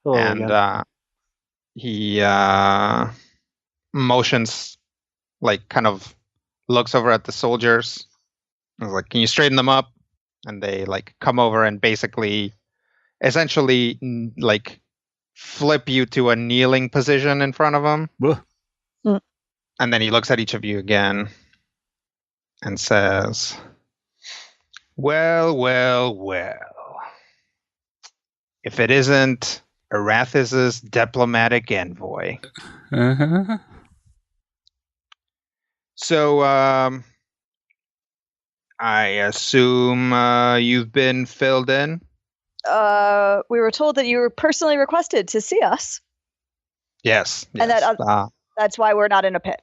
Hello And again. he motions, like kind of looks over at the soldiers. He's like, "Can you straighten them up?" And they like come over and basically, essentially, like flip you to a kneeling position in front of him. And then he looks at each of you again and says, "Well, well, well. If it isn't Arathis' diplomatic envoy." So, I assume you've been filled in? We were told that you were personally requested to see us. Yes. And that's why we're not in a pit.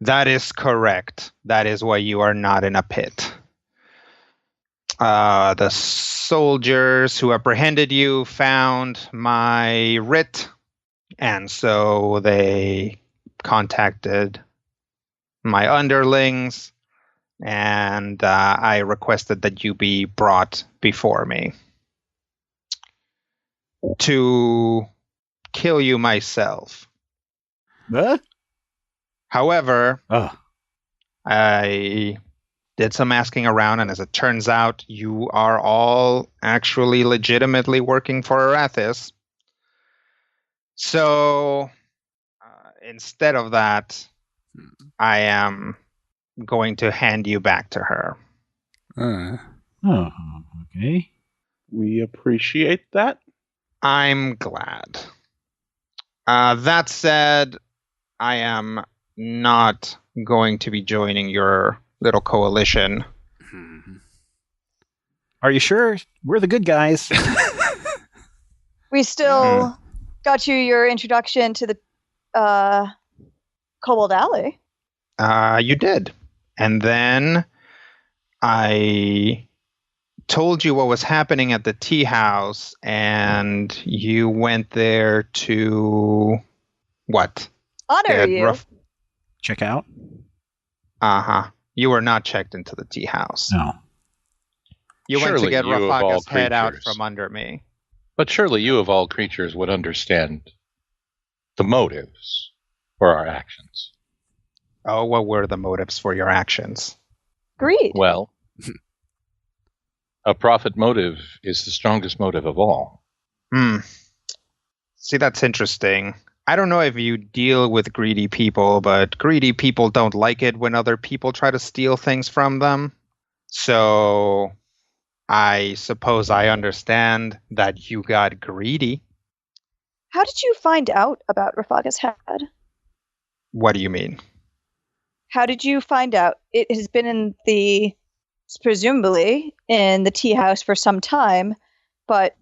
That is correct. That is why you are not in a pit. The soldiers who apprehended you found my writ, and so they contacted my underlings, and I requested that you be brought before me to kill you myself. What? However, Oh. I did some asking around, and as it turns out, you are all actually legitimately working for Arathis. So, instead of that, I am going to hand you back to her. Oh, okay. We appreciate that. I'm glad. That said, I am not going to be joining your little coalition. Are you sure? We're the good guys. We still got you your introduction to the Cobalt Alley. You did. And then I told you what was happening at the tea house, and you went there to what? Honor you. Check out? Uh-huh. You were not checked into the tea house. No. You went to Surely get you of all Rafaga's head out creatures. from under me. But surely you of all creatures would understand the motives for our actions. Oh, what were the motives for your actions? Greed. Well, a profit motive is the strongest motive of all. See, that's interesting. I don't know if you deal with greedy people, but greedy people don't like it when other people try to steal things from them. So I suppose I understand that you got greedy. How did you find out about Rafaga's head? What do you mean? How did you find out? It has been presumably in the tea house for some time, but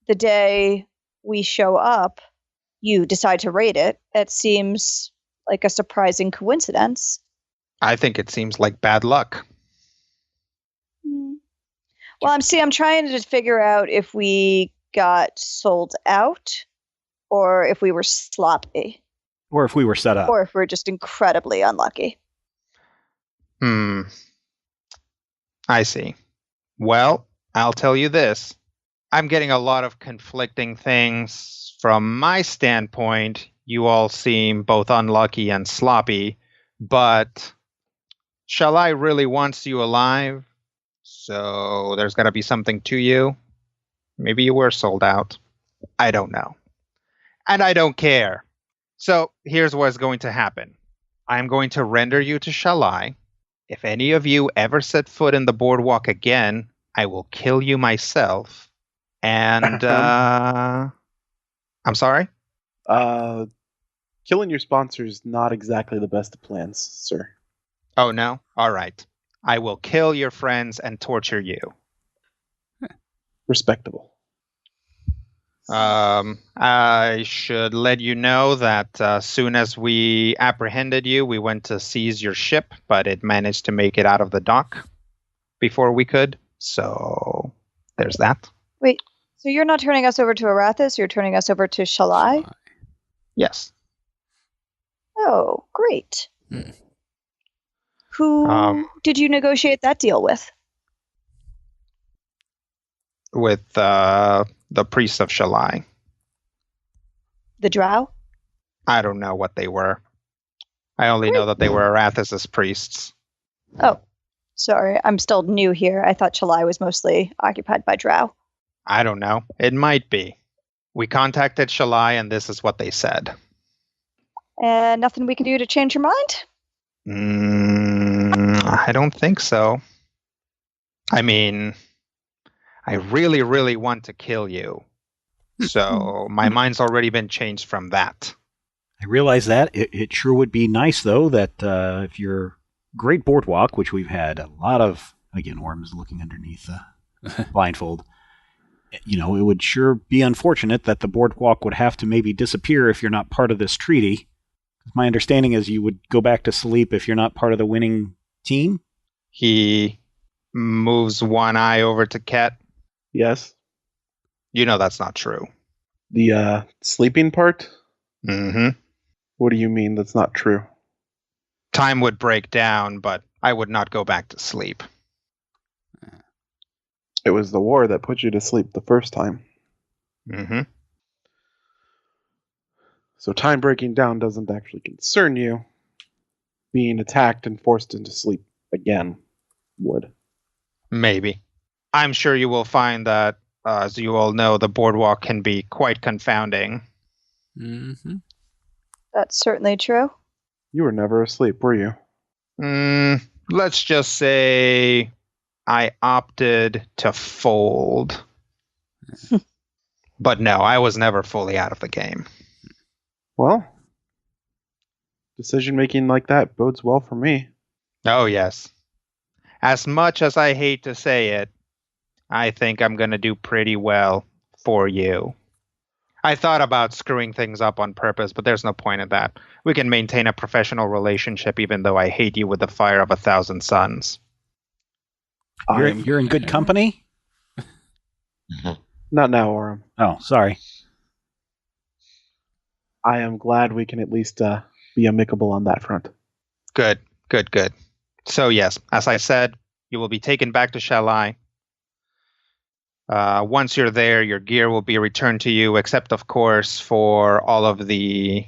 the day we show up, you decide to raid it. It seems like a surprising coincidence. I think it seems like bad luck. Well, I'm trying to just figure out if we got sold out, or if we were sloppy, Or if we were set up. or if we're just incredibly unlucky. I see. Well, I'll tell you this. I'm getting a lot of conflicting things. From my standpoint, you all seem both unlucky and sloppy, but shall I really want you alive? So there's got to be something to you. Maybe you were sold out. I don't know. And I don't care. So here's what's going to happen. I'm going to render you to Shalai. If any of you ever set foot in the boardwalk again, I will kill you myself. And, I'm sorry? Killing your sponsor is not exactly the best of plans, sir. Oh, no? All right. I will kill your friends and torture you. Respectable. I should let you know that as soon as we apprehended you, we went to seize your ship, but it managed to make it out of the dock before we could. So there's that. Wait, so you're not turning us over to Arathis, you're turning us over to Shalai? Yes. Oh, great. Hmm. Who did you negotiate that deal with? With the priests of Shalai. The Drow? I don't know what they were. I only know that they were Arathis' priests. Oh, sorry. I'm still new here. I thought Shalai was mostly occupied by Drow. I don't know. It might be. We contacted Shalai, and this is what they said. And nothing we can do to change your mind? I don't think so. I mean, I really, really want to kill you. So my mind's already been changed from that. I realize that. It sure would be nice, though, that if your great boardwalk, which we've had a lot of, again, Orm's looking underneath the blindfold, it would sure be unfortunate that the boardwalk would have to maybe disappear if you're not part of this treaty. My understanding is you would go back to sleep if you're not part of the winning team. He moves one eye over to Ket. Yes. You know that's not true. The sleeping part? Mm-hmm. What do you mean that's not true? Time would break down, but I would not go back to sleep. It was the war that put you to sleep the first time. Mm-hmm. So time breaking down doesn't actually concern you. Being attacked and forced into sleep again would. Maybe. I'm sure you will find that, as you all know, the boardwalk can be quite confounding. Mm-hmm. That's certainly true. You were never asleep, were you? Let's just say I opted to fold. But no, I was never fully out of the game. Well, decision making like that bodes well for me. Oh, yes. As much as I hate to say it, I think I'm going to do pretty well for you. I thought about screwing things up on purpose, but there's no point in that. We can maintain a professional relationship even though I hate you with the fire of 1,000 suns. You're in good company? Not now, Orem. Oh, sorry. I am glad we can at least be amicable on that front. Good. So yes, as I said, you will be taken back to Shalai. Once you're there, your gear will be returned to you, except, of course, for all of the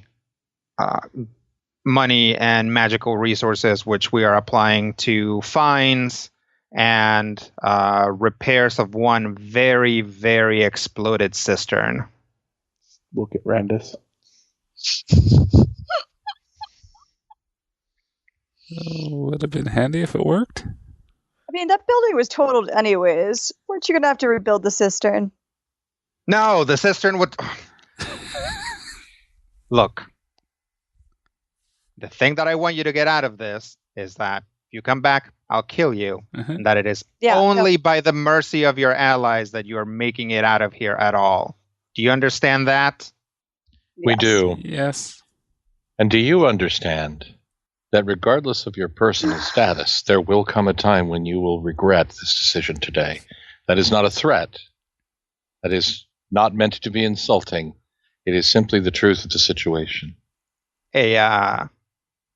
money and magical resources which we are applying to fines and repairs of one very, very exploded cistern. Look at Randus. Would have been handy if it worked. I mean, that building was totaled anyways. Weren't you going to have to rebuild the cistern? No, the cistern would... Look. The thing that I want you to get out of this is that if you come back, I'll kill you. And that it is only by the mercy of your allies that you are making it out of here at all. Do you understand that? We do. Yes. And do you understand that regardless of your personal status, there will come a time when you will regret this decision today? That is not a threat. That is not meant to be insulting. It is simply the truth of the situation. A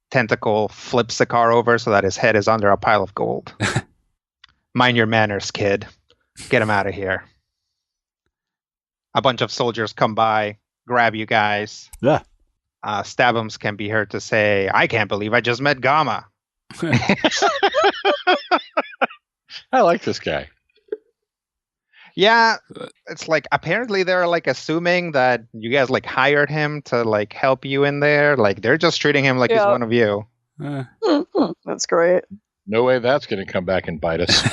tentacle flips the car over so that his head is under a pile of gold. Mind your manners, kid. Get him out of here. A bunch of soldiers come by, grab you guys. Yeah. Stabums can be heard to say, I can't believe I just met Gamma. I like this guy. Yeah, it's like apparently they're like assuming that you guys like hired him to like help you in there. Like they're just treating him like he's one of you. That's great. No way that's going to come back and bite us.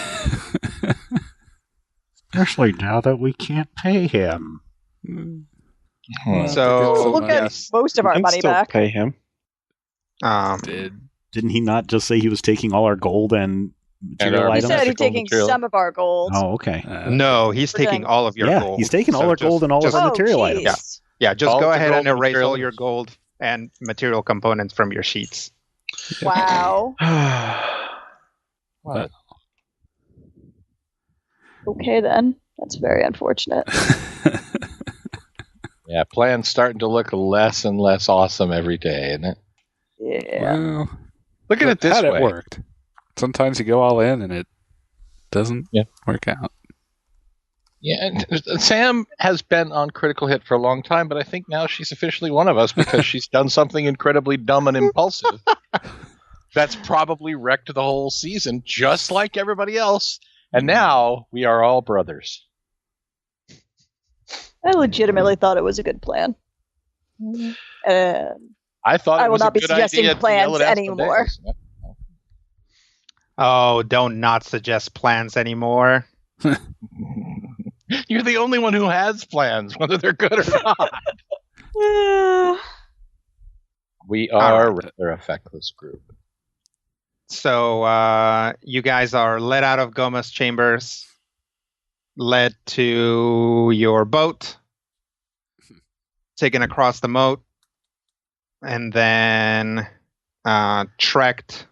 Especially now that we can't pay him. So We'll get most of our money still back. Pay him. Didn't he not just say he was taking all our gold and material our He items? said he's Mythical taking material. some of our gold. Oh, okay. no, he's taking all of your gold. He's taking all So our gold and all of just- our material geez. items. Yeah, just All go the ahead gold and erase material. all your gold and material components from your sheets. Wow. What? Okay then. That's very unfortunate. Yeah, plan's starting to look less and less awesome every day, isn't it? Yeah. Well, Look at it this had way. it worked. Sometimes you go all in and it doesn't work out. Yeah, and Sam has been on Critical Hit for a long time, but I think now she's officially one of us because she's done something incredibly dumb and impulsive. That's probably wrecked the whole season, just like everybody else. And now we are all brothers. I legitimately thought it was a good plan. I thought I it will was not a be good suggesting idea to plans yell at anymore. Asmodeus. Oh, don't not suggest plans anymore. You're the only one who has plans, whether they're good or not. We are a rather a feckless group. So you guys are led out of Goma's chambers, led to your boat, taken across the moat, and then trekked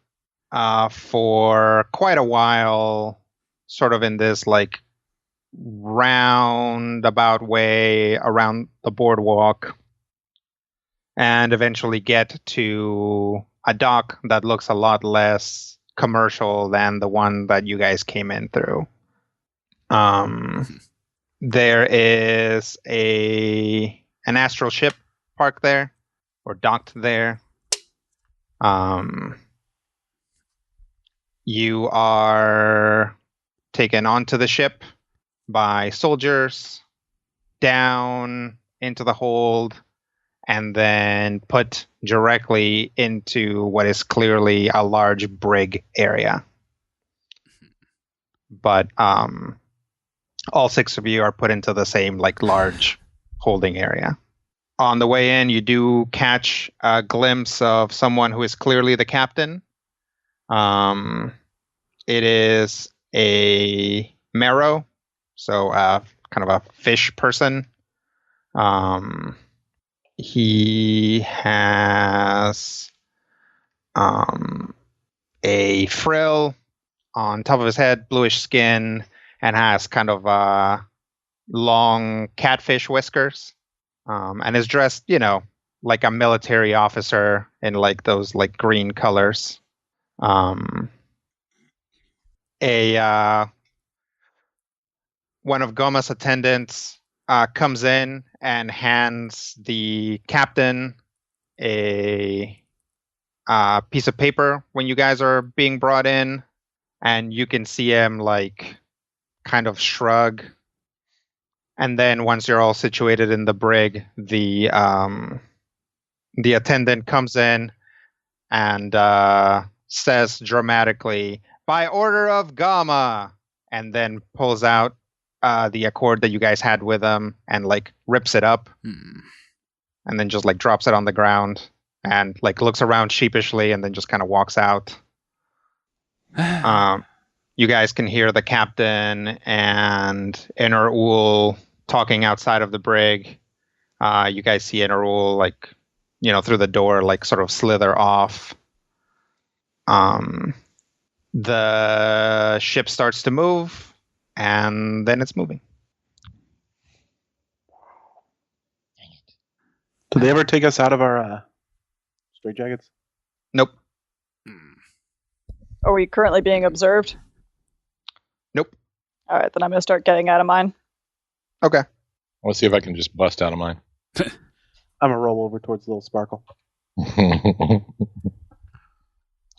for quite a while, sort of in this like roundabout way around the boardwalk, and eventually get to a dock that looks a lot less commercial than the one that you guys came in through. There is an astral ship parked there, or docked there. You are taken onto the ship by soldiers, down into the hold, and then put directly into what is clearly a large brig area. But all 6 of you are put into the same like large holding area. On the way in, you do catch a glimpse of someone who is clearly the captain. It is a Mero, so kind of a fish person. He has a frill on top of his head, bluish skin, and has kind of long catfish whiskers, and is dressed, like a military officer in like those like green colors. One of Goma's attendants comes in and hands the captain a piece of paper when you guys are being brought in, and you can see him like kind of shrug. And then once you're all situated in the brig, the attendant comes in and says dramatically, "By order of Gama," and then pulls out the accord that you guys had with him and like rips it up, and then just like drops it on the ground and like looks around sheepishly and then just kind of walks out. You guys can hear the captain and Enerul talking outside of the brig. You guys see Enerul like, through the door, like sort of slither off. The ship starts to move, and then it's moving. Did they ever take us out of our straitjackets? Nope. Are we currently being observed? Nope. All right, then I'm going to start getting out of mine. Okay. Let's see if I can just bust out of mine. I'm going to roll over towards Little Sparkle.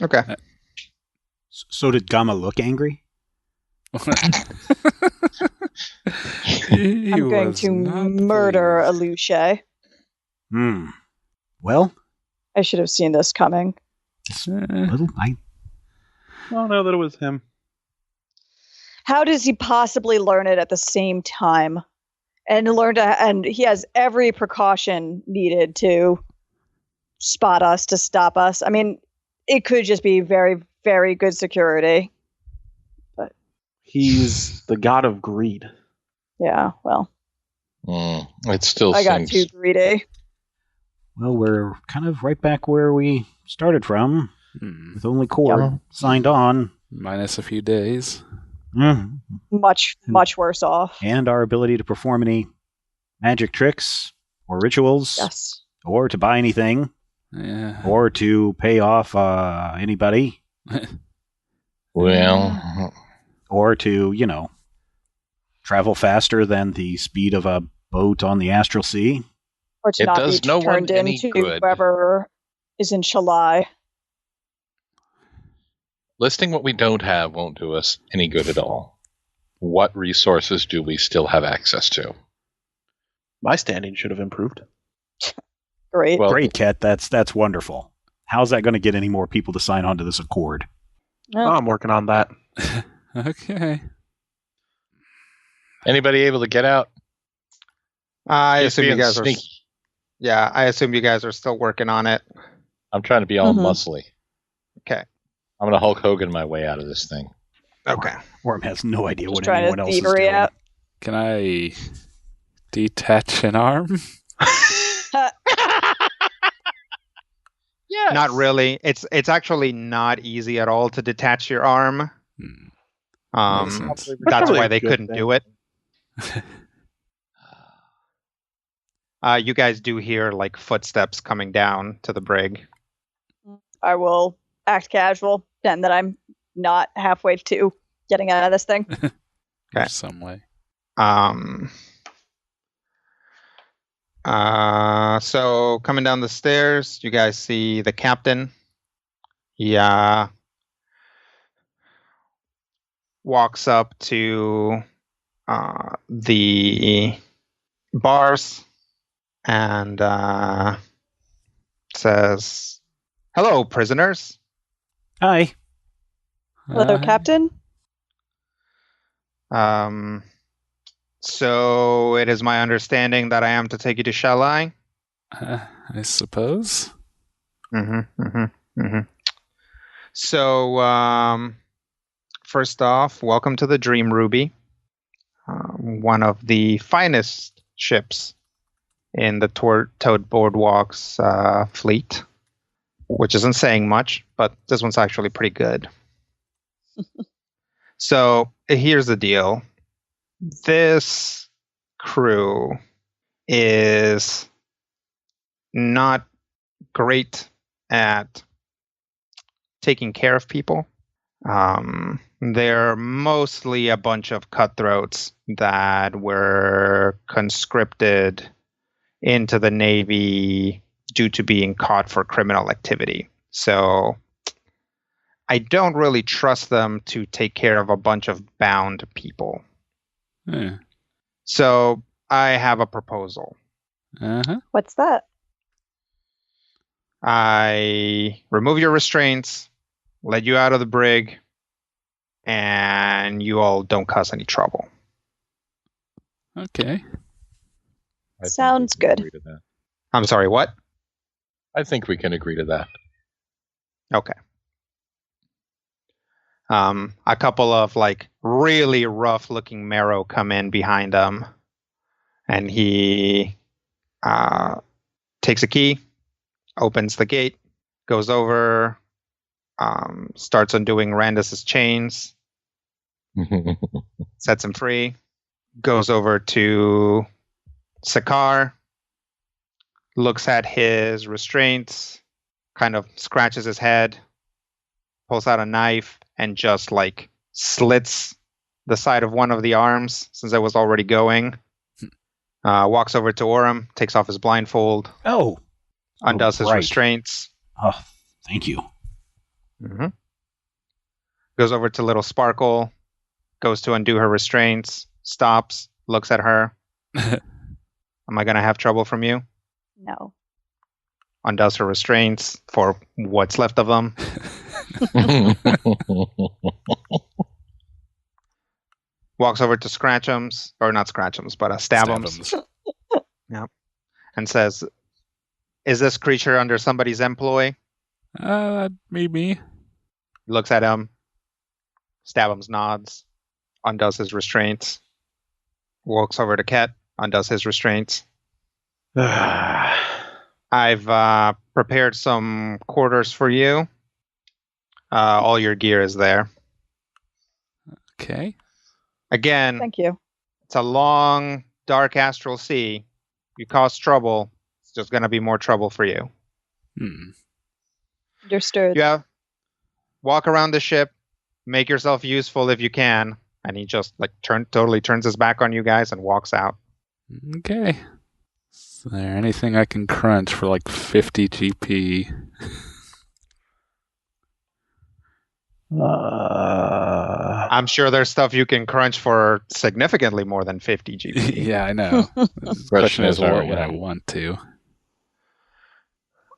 Okay. So did Gama look angry? I'm going to murder Aluche. Well, I should have seen this coming. I don't know that it was him. How does he possibly learn it at the same time? And he has every precaution needed to spot us, to stop us. I mean, it could just be very, very good security. But he's the god of greed. Yeah, well. It still I got seems too greedy. Well, we're kind of right back where we started from, with only core signed on. Minus a few days. Much worse off. And our ability to perform any magic tricks or rituals, Yes. or to buy anything, Yeah. or to pay off anybody, Well, or to, travel faster than the speed of a boat on the astral sea. Or to It not does be no one turned any into good. whoever is in Shalai. listing what we don't have won't do us any good at all. What resources do we still have access to? My standing should have improved. Great. Well, Great, Ket. That's wonderful. How's that going to get any more people to sign on to this accord? Yeah. I'm working on that. Okay. anybody able to get out? I He's assume you being guys sneaky. Yeah, I assume you guys are still working on it. I'm trying to be all Mhm. muscly. Okay. I'm going to Hulk Hogan my way out of this thing. Okay. Worm has no idea Just what trying anyone to else is thievery doing. out. Can I detach an arm? Yes. Not really. It's actually not easy at all to detach your arm. Makes sense. That's probably why a they good couldn't thing. do it. You guys do hear like footsteps coming down to the brig. I will act casual, pretend that I'm not halfway to getting out of this thing. There's some way. So coming down the stairs, you guys see the captain. He walks up to the bars and says, "Hello, prisoners." Hi. Hello, Captain. So it is my understanding that I am to take you to Shalai. I suppose. So, first off, welcome to the Dream Ruby, one of the finest ships in the Toad Boardwalk's fleet, which isn't saying much, but this one's actually pretty good. So, here's the deal. This crew is not great at taking care of people. They're mostly a bunch of cutthroats that were conscripted into the Navy due to being caught for criminal activity. So I don't really trust them to take care of a bunch of bound people. Yeah. So I have a proposal. Uh-huh. What's that? I remove your restraints, let you out of the brig, and you all don't cause any trouble. Okay. I think Sounds we can good. agree to that. I'm sorry, what? I think we can agree to that. Okay. A couple of like really rough looking Marrow come in behind him, and he takes a key, opens the gate, goes over, starts undoing Randus's chains, sets him free, goes over to Sakar, looks at his restraints, kind of scratches his head, pulls out a knife, and just like slits the side of one of the arms since it was already going. Walks over to Orem, takes off his blindfold, Oh. undoes his right. restraints. Oh, thank you. Mm-hmm. Goes over to Little Sparkle, goes to undo her restraints, stops, looks at her. Am I going to have trouble from you? No. Undoes her restraints for what's left of them. Walks over to Scratchums, or not Scratchums, but Stabums, and says, "Is this creature under somebody's employ?" Maybe. Looks at him. Stabums nods, undoes his restraints. Walks over to Ket, undoes his restraints. I've prepared some quarters for you. All your gear is there. Okay. Again, Thank you. it's a long, dark astral sea, you cause trouble, it's just going to be more trouble for you. Understood. Yeah. Walk around the ship, make yourself useful if you can, and he just like totally turns his back on you guys and walks out. Okay. Is there anything I can crunch for like 50 GP? I'm sure there's stuff you can crunch for significantly more than 50 GP. Yeah, I know. The question is, what would I want to?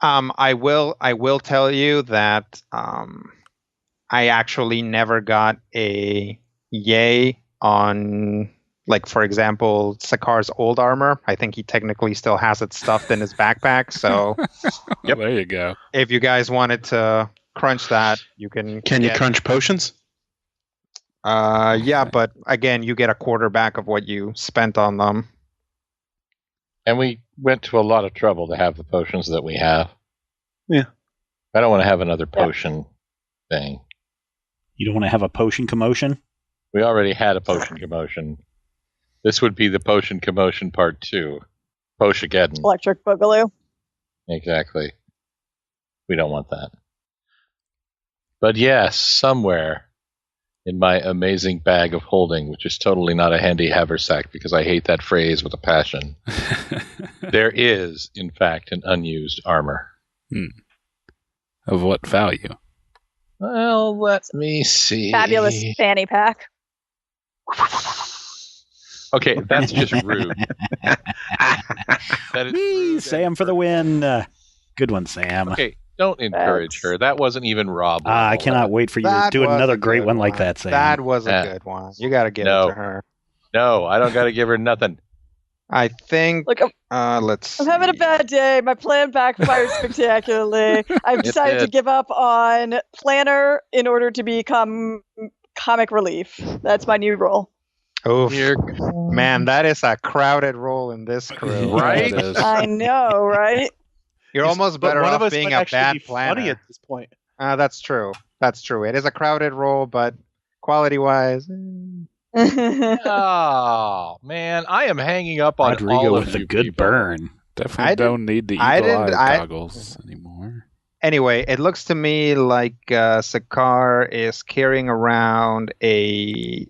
I will tell you that I actually never got a yay on, like, for example, Sakar's old armor. I think he technically still has it stuffed in his backpack. So Well, there you go. if you guys wanted to crunch that, you can. Can you crunch potions? Yeah, but again, you get a quarter back of what you spent on them. And we went to a lot of trouble to have the potions that we have. Yeah. I don't want to have another potion thing. You don't want to have a potion commotion? We already had a potion commotion. This would be the potion commotion part 2. Poshageddon. Electric Boogaloo. Exactly. We don't want that. But yes, somewhere in my amazing bag of holding, which is totally not a handy haversack because I hate that phrase with a passion, there is, in fact, an unused armor. Of what value? Well, let me see. Fabulous fanny pack. Okay, that's just rude. That is Whee! rude. Sam for the win. Good one, Sam. Okay, don't encourage her. That wasn't even Rob. I cannot wait for you to That do was another a great good one like that, Sam. That was a Yeah. good one. You got to give No. it to her. No, I don't got to give her nothing. I think. Look, Let's. I'm having a see. bad day. My plan backfired spectacularly. I've decided to did. give up on planner in order to become comic relief. That's my new role. Oof. Here, Man, that is a crowded role in this crew. Right? It is. I know, right? You're almost But better one of off us being might a actually bad be funny planner. at this point. That's true. That's true. It is a crowded role, but quality-wise, oh man, I am hanging up on Rodrigo all of with the you good people. burn. Definitely don't need the I eagle didn't- eye I- goggles anymore. Anyway, it looks to me like Sakar is carrying around a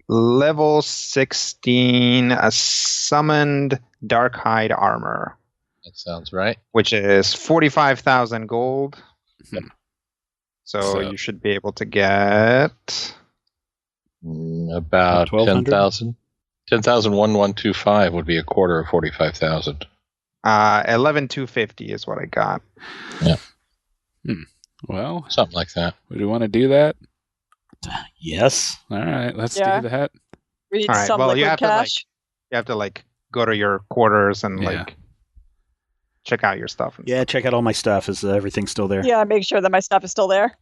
level 16 summoned Darkhide armor, That sounds right. which is 45,000 gold. Hmm. So So- you should be able to get. About 1200? 10,000. 10,01125 would be a quarter of 45,000. 11,250 is what I got. Well, Something like that. would you want to do that? Yes. All right, let's Yeah. do that. We need All right, some well, you liquid have to, like, cash. You have to like go to your quarters and Yeah. like check out your stuff. And Yeah, check out all my stuff. Is everything still there? Yeah, make sure that my stuff is still there.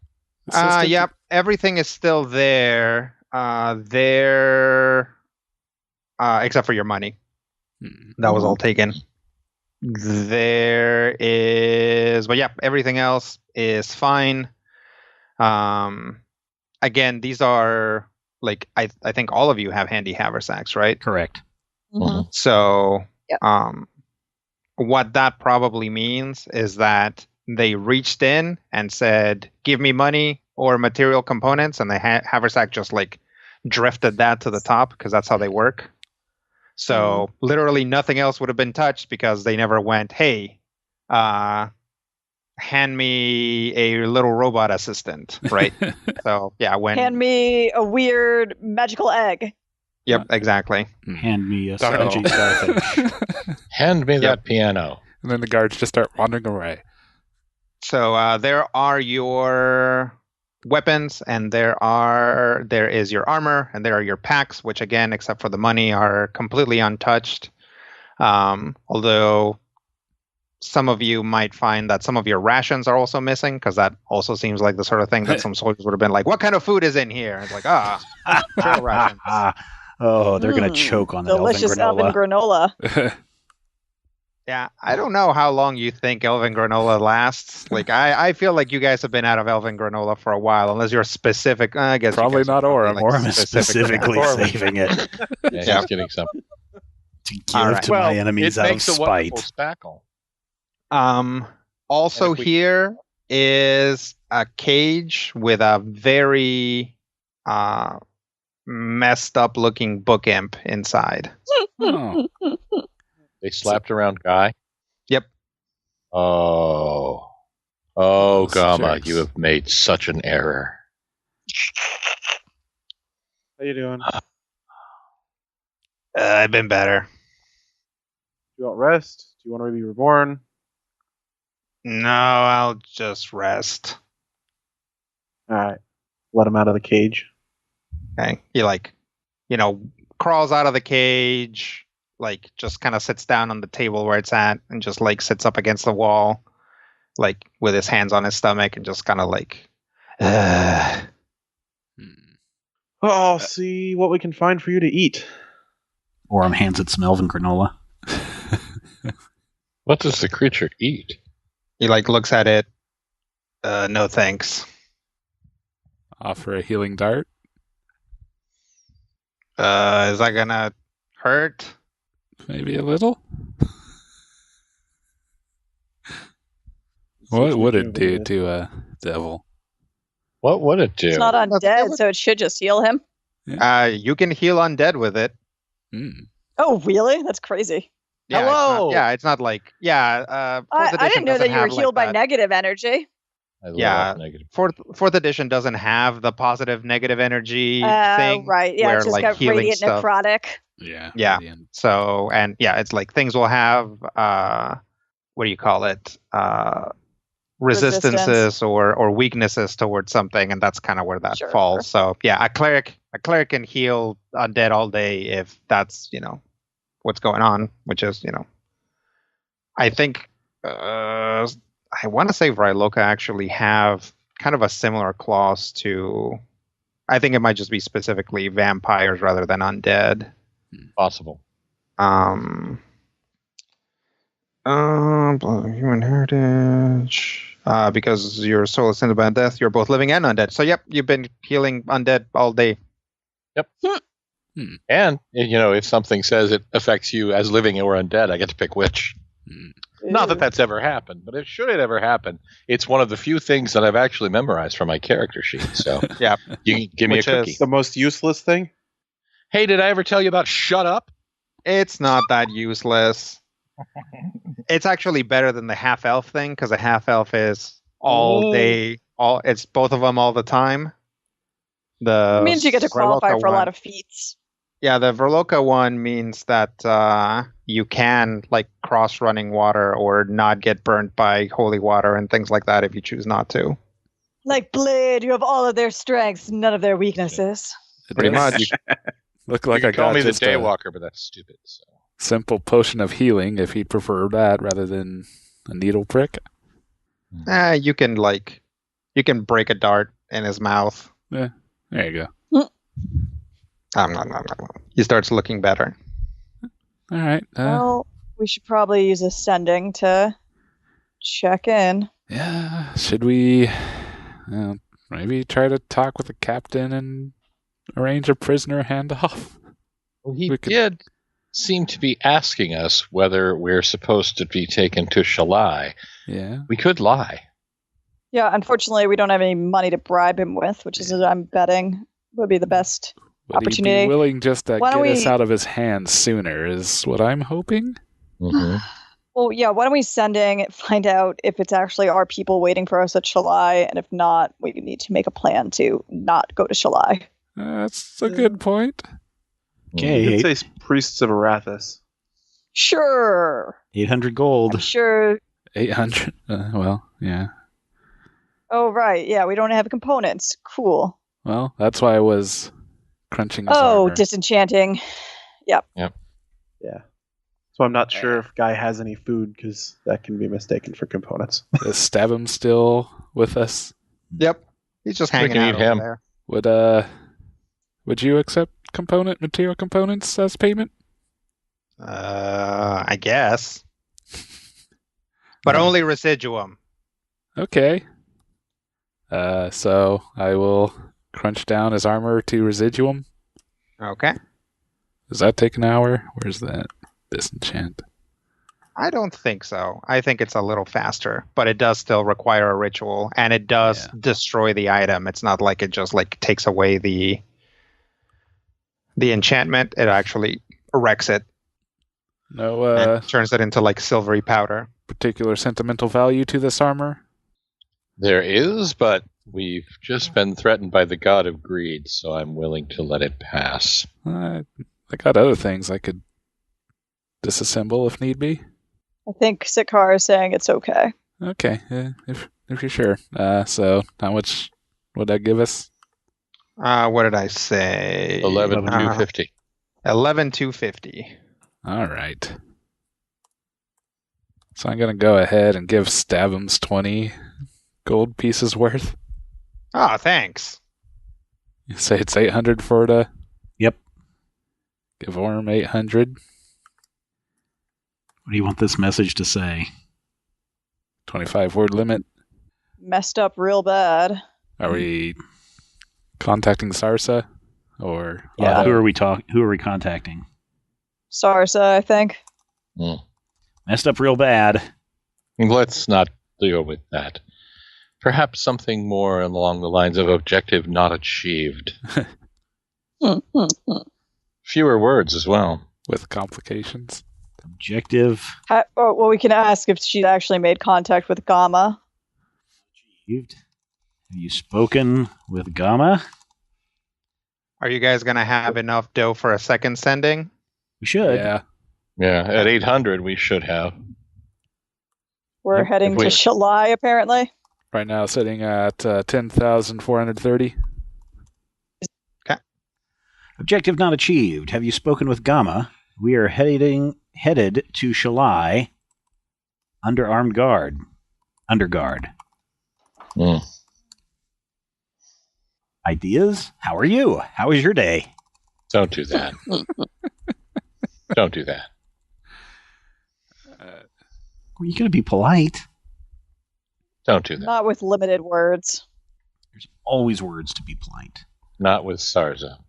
Yep, everything is still there. Except for your money. That was all taken. There is, but yeah, everything else is fine. Again, these are like I think all of you have handy haversacks, right? Correct. Mhm. So, Yep. what that probably means is that they reached in and said, "Give me money or material components," and the haversack just like drifted that to the top because that's how they work. So literally nothing else would have been touched because they never went, "Hey, hand me a little robot assistant," right? So yeah, when Hand me a weird magical egg. yep, exactly. Hand me a So- spongy starfish. Hand me Yep. that piano. And then the guards just start wandering away. So there are your weapons, and there is your armor, and there are your packs, which again, except for the money, are completely untouched. Although some of you might find that some of your rations are also missing, because that also seems like the sort of thing that some soldiers would have been like, "What kind of food is in here?" And it's like, trail rations. Oh, they're going to choke on that Delicious elven elven granola. granola. Yeah, I don't know how long you think Elven Granola lasts. Like, I feel like you guys have been out of Elven Granola for a while, unless you're specific. I guess you Probably guys are not Orem. like Orem is specific specifically about Orem. saving it. Yeah, Yeah. he's getting some. To give All right. to my enemies it out of makes a wonderful spite. spackle. Also And if we- here is a cage with a very messed up looking book imp inside. Oh, They slapped around Guy. Yep. Oh, Those Gamma, jerks. you have made such an error. How you doing? I've been better. Do you want rest? Do you want to be reborn? No, I'll just rest. All right. Let him out of the cage. Okay. He crawls out of the cage, just kind of sits down on the table where it's at and just sits up against the wall, with his hands on his stomach and just kind of Oh, I'll see what we can find for you to eat. Orem hands it some elven granola. What does the creature eat? he looks at it. No thanks. offer a healing dart. Is that gonna hurt? Maybe a little. What would it do to a devil? What would it do? It's not That's undead, good. so it should just heal him. You can heal undead with it. Mm. Oh, really? That's crazy. Yeah, Hello! It's not like I didn't know that you were healed by negative energy. I love Yeah. negative. Fourth edition doesn't have the positive negative energy thing. Right. Yeah, where, it's just got healing radiant stuff. necrotic. Yeah. Yeah. Radiant. So, and yeah, it's things will have what do you call it? Resistances or weaknesses towards something, and that's kind of where that Sure. falls. So yeah, a cleric can heal undead all day if that's what's going on, which is I think I want to say Vryloka actually have kind of a similar clause to. I think it might just be specifically vampires rather than undead. Possible. Human heritage. Because your soul is sinned by death, you're both living and undead. So yep, you've been healing undead all day. And if something says it affects you as living or undead, I get to pick which. Not that that's ever happened, but should it ever happen, it's one of the few things that I've actually memorized from my character sheet. So Yeah. you can give me a Which cookie. is- The most useless thing? Hey, did I ever tell you about shut up? It's not that useless. It's actually better than the half elf thing because the half elf is all day. It's both of them all the time. It means you get to qualify Verloka for a lot one- of feats. Yeah, the Verloka one means that you can cross running water or not get burnt by holy water and things like that if you choose not to. Like Blade, you have all of their strengths, none of their weaknesses. It Pretty does much. Look like you I can call got me the just a Daywalker, but that's stupid. So. simple potion of healing if he'd prefer that rather than a needle prick. You can break a dart in his mouth. There you go. He starts looking better. All right. Well, we should probably use ascending to check in. Yeah. Should we maybe try to talk with the captain and arrange a prisoner handoff? Well, he We could- did seem to be asking us whether we're supposed to be taken to Shalai. Yeah. We could lie. Yeah, unfortunately, we don't have any money to bribe him with, which is what I'm betting would be the best. Would he Opportunity. be willing just to Why get don't us we- out of his hands sooner is what I'm hoping. Mm-hmm. Well, yeah, why don't we sending, find out if it's actually our people waiting for us at Shalai, and if not, we need to make a plan to not go to Shalai. That's a good point. Okay, You could say priests of Arathis. Sure. 800 gold. I'm sure. 800. Well, yeah. Oh, right. Yeah, we don't have components. Cool. Well, that's why I was crunching his Oh, armor. disenchanting. Yeah. So I'm not sure if Guy has any food because that can be mistaken for components. Is Stabham still with us? Yep. He's just We hanging can out eat over him. there. Would you accept material components as payment? I guess. But Yeah. only residuum. Okay. So I will crunch down his armor to residuum. Okay. Does that take an hour? Where's that? disenchant? I don't think so. I think it's a little faster, but it does still require a ritual, and it does destroy the item. It's not like it just like takes away the enchantment. It actually wrecks it. No And turns it into like silvery powder. particular sentimental value to this armor? There is, but we've just been threatened by the god of greed, so I'm willing to let it pass. I got other things I could disassemble if need be. I think Sikar is saying it's okay. Okay, if you're sure. So how much would that give us? What did I say? 11,250. 11,250. All right. So I'm gonna go ahead and give Stabums 20 gold pieces worth. Oh, thanks. You say it's 800 for the. Yep. Give Orm 800. What do you want this message to say? 25 word limit. Messed up real bad. Are we contacting Sarsa or Yeah. Who are we contacting? Sarsa, I think. Messed up real bad. Let's not deal with that. Perhaps something more along the lines of objective not achieved. Fewer words as well. with complications? Objective Well, we can ask if she's actually made contact with Gamma. achieved. Have you spoken with Gamma? Are you guys going to have enough dough for a second sending? We should. Yeah. Yeah, at 800 we should have. We're Yep, heading if to we- Shalai, apparently. Right now sitting at 10,430. Objective not achieved. Have you spoken with Gamma? We are headed to Shalai under armed guard. Under guard. Mm. Ideas? How are you? How is your day? Don't do that. Don't do that. Well, you gotta be polite. Don't do that. Not with limited words. There's always words to be polite. Not with Sarza.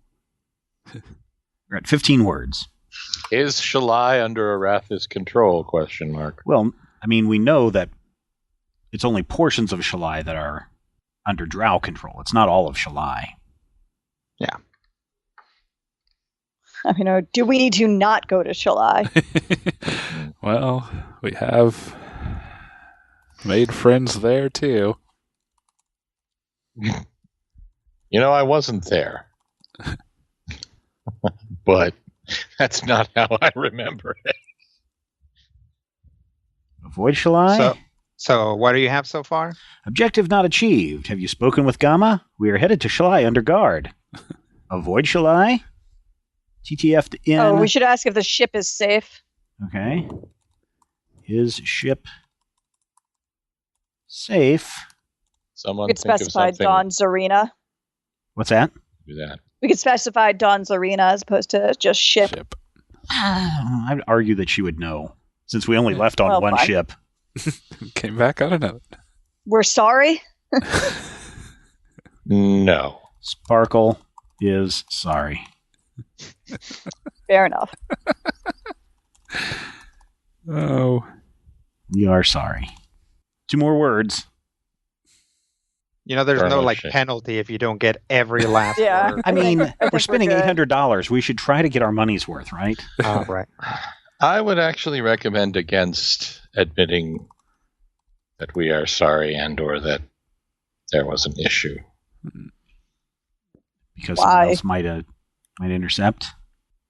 We're at 15 words. Is Shalai under Arathis control? Question mark. Well, I mean, we know that it's only portions of Shalai that are under Drow control. It's not all of Shalai. I mean, do we need to not go to Shalai? Well, we have made friends there too. You know, I wasn't there. But that's not how I remember it. Avoid Shalai? So what do you have so far? Objective not achieved. Have you spoken with Gamma? We are headed to Shalai under guard. Avoid Shalai? TTF in. Oh, we should ask if the ship is safe. Okay. Is ship safe? Someone We could think of specify something. Dawn Zarina. What's that? Do that. We could specify Dawn Zarina as opposed to just ship. I'd argue that she would know, since we only left on Well, one fine. ship. Came back on another. We're sorry. No. Sparkle is sorry. Fair enough. Oh. We are sorry. 2 more words. You know, there's Very no much like so. penalty if you don't get every last Yeah. word. I mean, think we're we're spending good. $800. We should try to get our money's worth, right? Right. I would actually recommend against admitting that we are sorry and or that there was an issue. Because Why? someone else might intercept.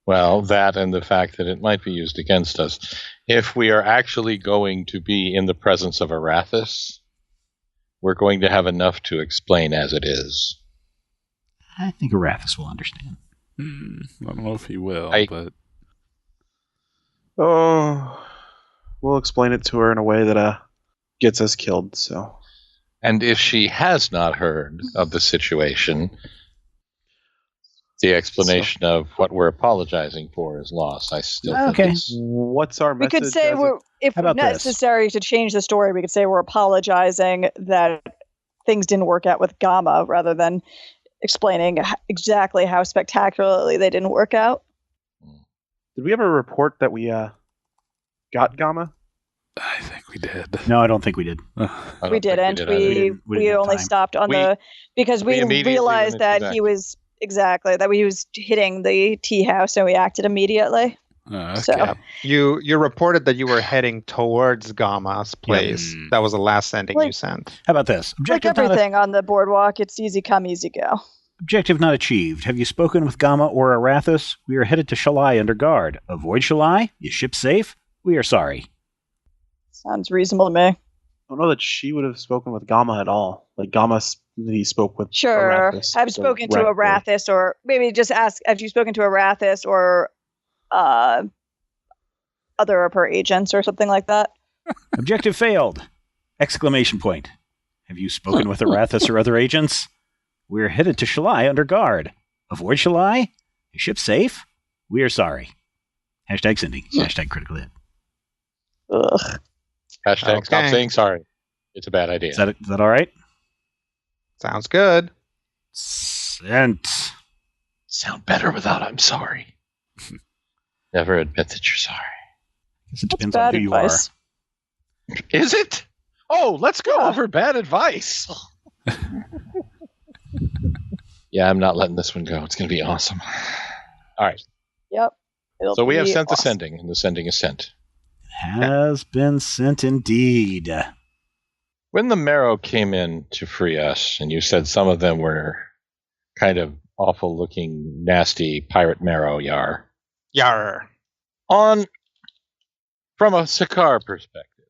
Well, that and the fact that it might be used against us. If we are actually going to be in the presence of Arathis, we're going to have enough to explain as it is. I think Arathis will understand. I don't know if he will, I- but Oh, we'll explain it to her in a way that gets us killed. So And if she has not heard of the situation, the explanation of what we're apologizing for is lost. I still think Okay. it's... what's our We message? could say as we're, if How about this? necessary to change the story, we could say we're apologizing that things didn't work out with Gamma rather than explaining exactly how spectacularly they didn't work out. Did we ever report that we got Gamma? I think we did. No, I don't think we did. I don't We think didn't. did either. We didn't have only time. stopped on because we we immediately realized went into that he was hitting the tea house, and we acted immediately. Okay. So- You reported that you were heading towards Gamma's place. Yep. That was the last sending Like- you sent. How about this? Like everything on the boardwalk, it's easy come, easy go. Objective not achieved. Have you spoken with Gamma or Arathis? We are headed to Shalai under guard. Avoid Shalai? Is ship safe? We are sorry. Sounds reasonable to me. I don't know that she would have spoken with Gamma at all. Like Gamma, he spoke with Sure. Arathis I've spoken to directly. Arathis, or maybe just ask, have you spoken to Arathis or other of her agents or something like that? Objective failed! Exclamation point. Have you spoken with Arathis or other agents? We are headed to Shalai under guard. Avoid Shalai? Is ship safe? We are sorry. Hashtag sending. Hashtag critical hit. Ugh. Hashtag stop Okay. saying sorry. It's a bad idea. Is that all right? Sounds good. Sent. Sound better without I'm sorry. Never admit that you're sorry. Guess it That's depends on bad who you advice. Is it? Oh, let's go Yeah. over bad advice. Yeah, I'm not letting this one go. It's going to be awesome. All right. Yep. It'll So we have be sent the awesome. sending, and the sending is sent. Has been sent indeed. When the Marrow came in to free us, and you said some of them were kind of awful-looking, nasty pirate Marrow, Yar. Yar. From a Sakaar perspective,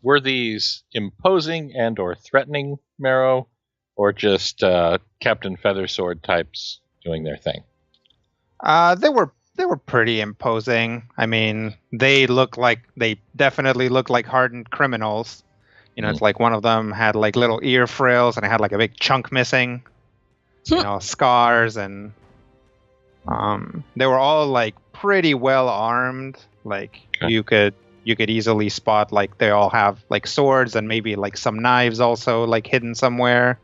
were these imposing and or threatening Marrow, or just Captain Feathersword types doing their thing? They were pretty imposing. I mean, they definitely look like hardened criminals. You know, it's like one of them had like little ear frills and it had like a big chunk missing. You know, scars, and they were all like pretty well armed. Like Okay. you could easily spot like they all have like swords and maybe like some knives also like hidden somewhere.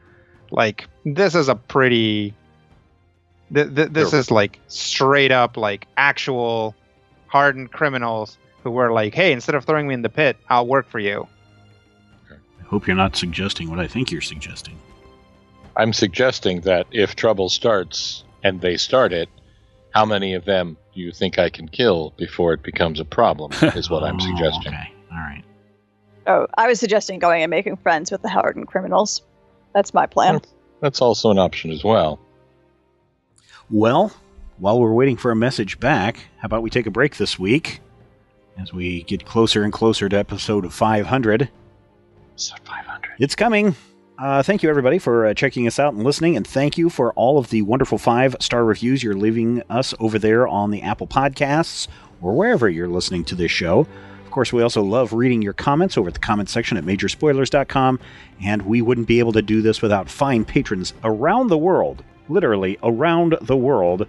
Like this is a pretty this is like straight up like actual hardened criminals who were like, hey, instead of throwing me in the pit, I'll work for you. I hope you're not suggesting what I think you're suggesting. I'm suggesting that if trouble starts, and they start it, how many of them do you think I can kill before it becomes a problem, is what I'm suggesting. Okay, all right. Oh, I was suggesting going and making friends with the hardened criminals. That's my plan. That's also an option as well. Well, while we're waiting for a message back, how about we take a break this week as we get closer and closer to episode 500. Episode 500. It's coming. Thank you, everybody, for checking us out and listening, and thank you for all of the wonderful 5-star reviews you're leaving us over there on the Apple Podcasts or wherever you're listening to this show. Of course, we also love reading your comments over at the comment section at majorspoilers.com, and we wouldn't be able to do this without fine patrons around the world, literally around the world.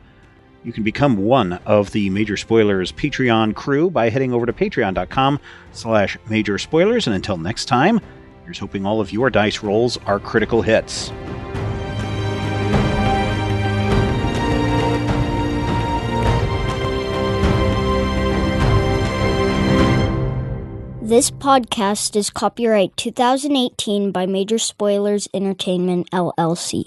You can become one of the Major Spoilers Patreon crew by heading over to patreon.com/majorspoilers, and until next time, here's hoping all of your dice rolls are critical hits. This podcast is copyright 2018 by Major Spoilers Entertainment, LLC.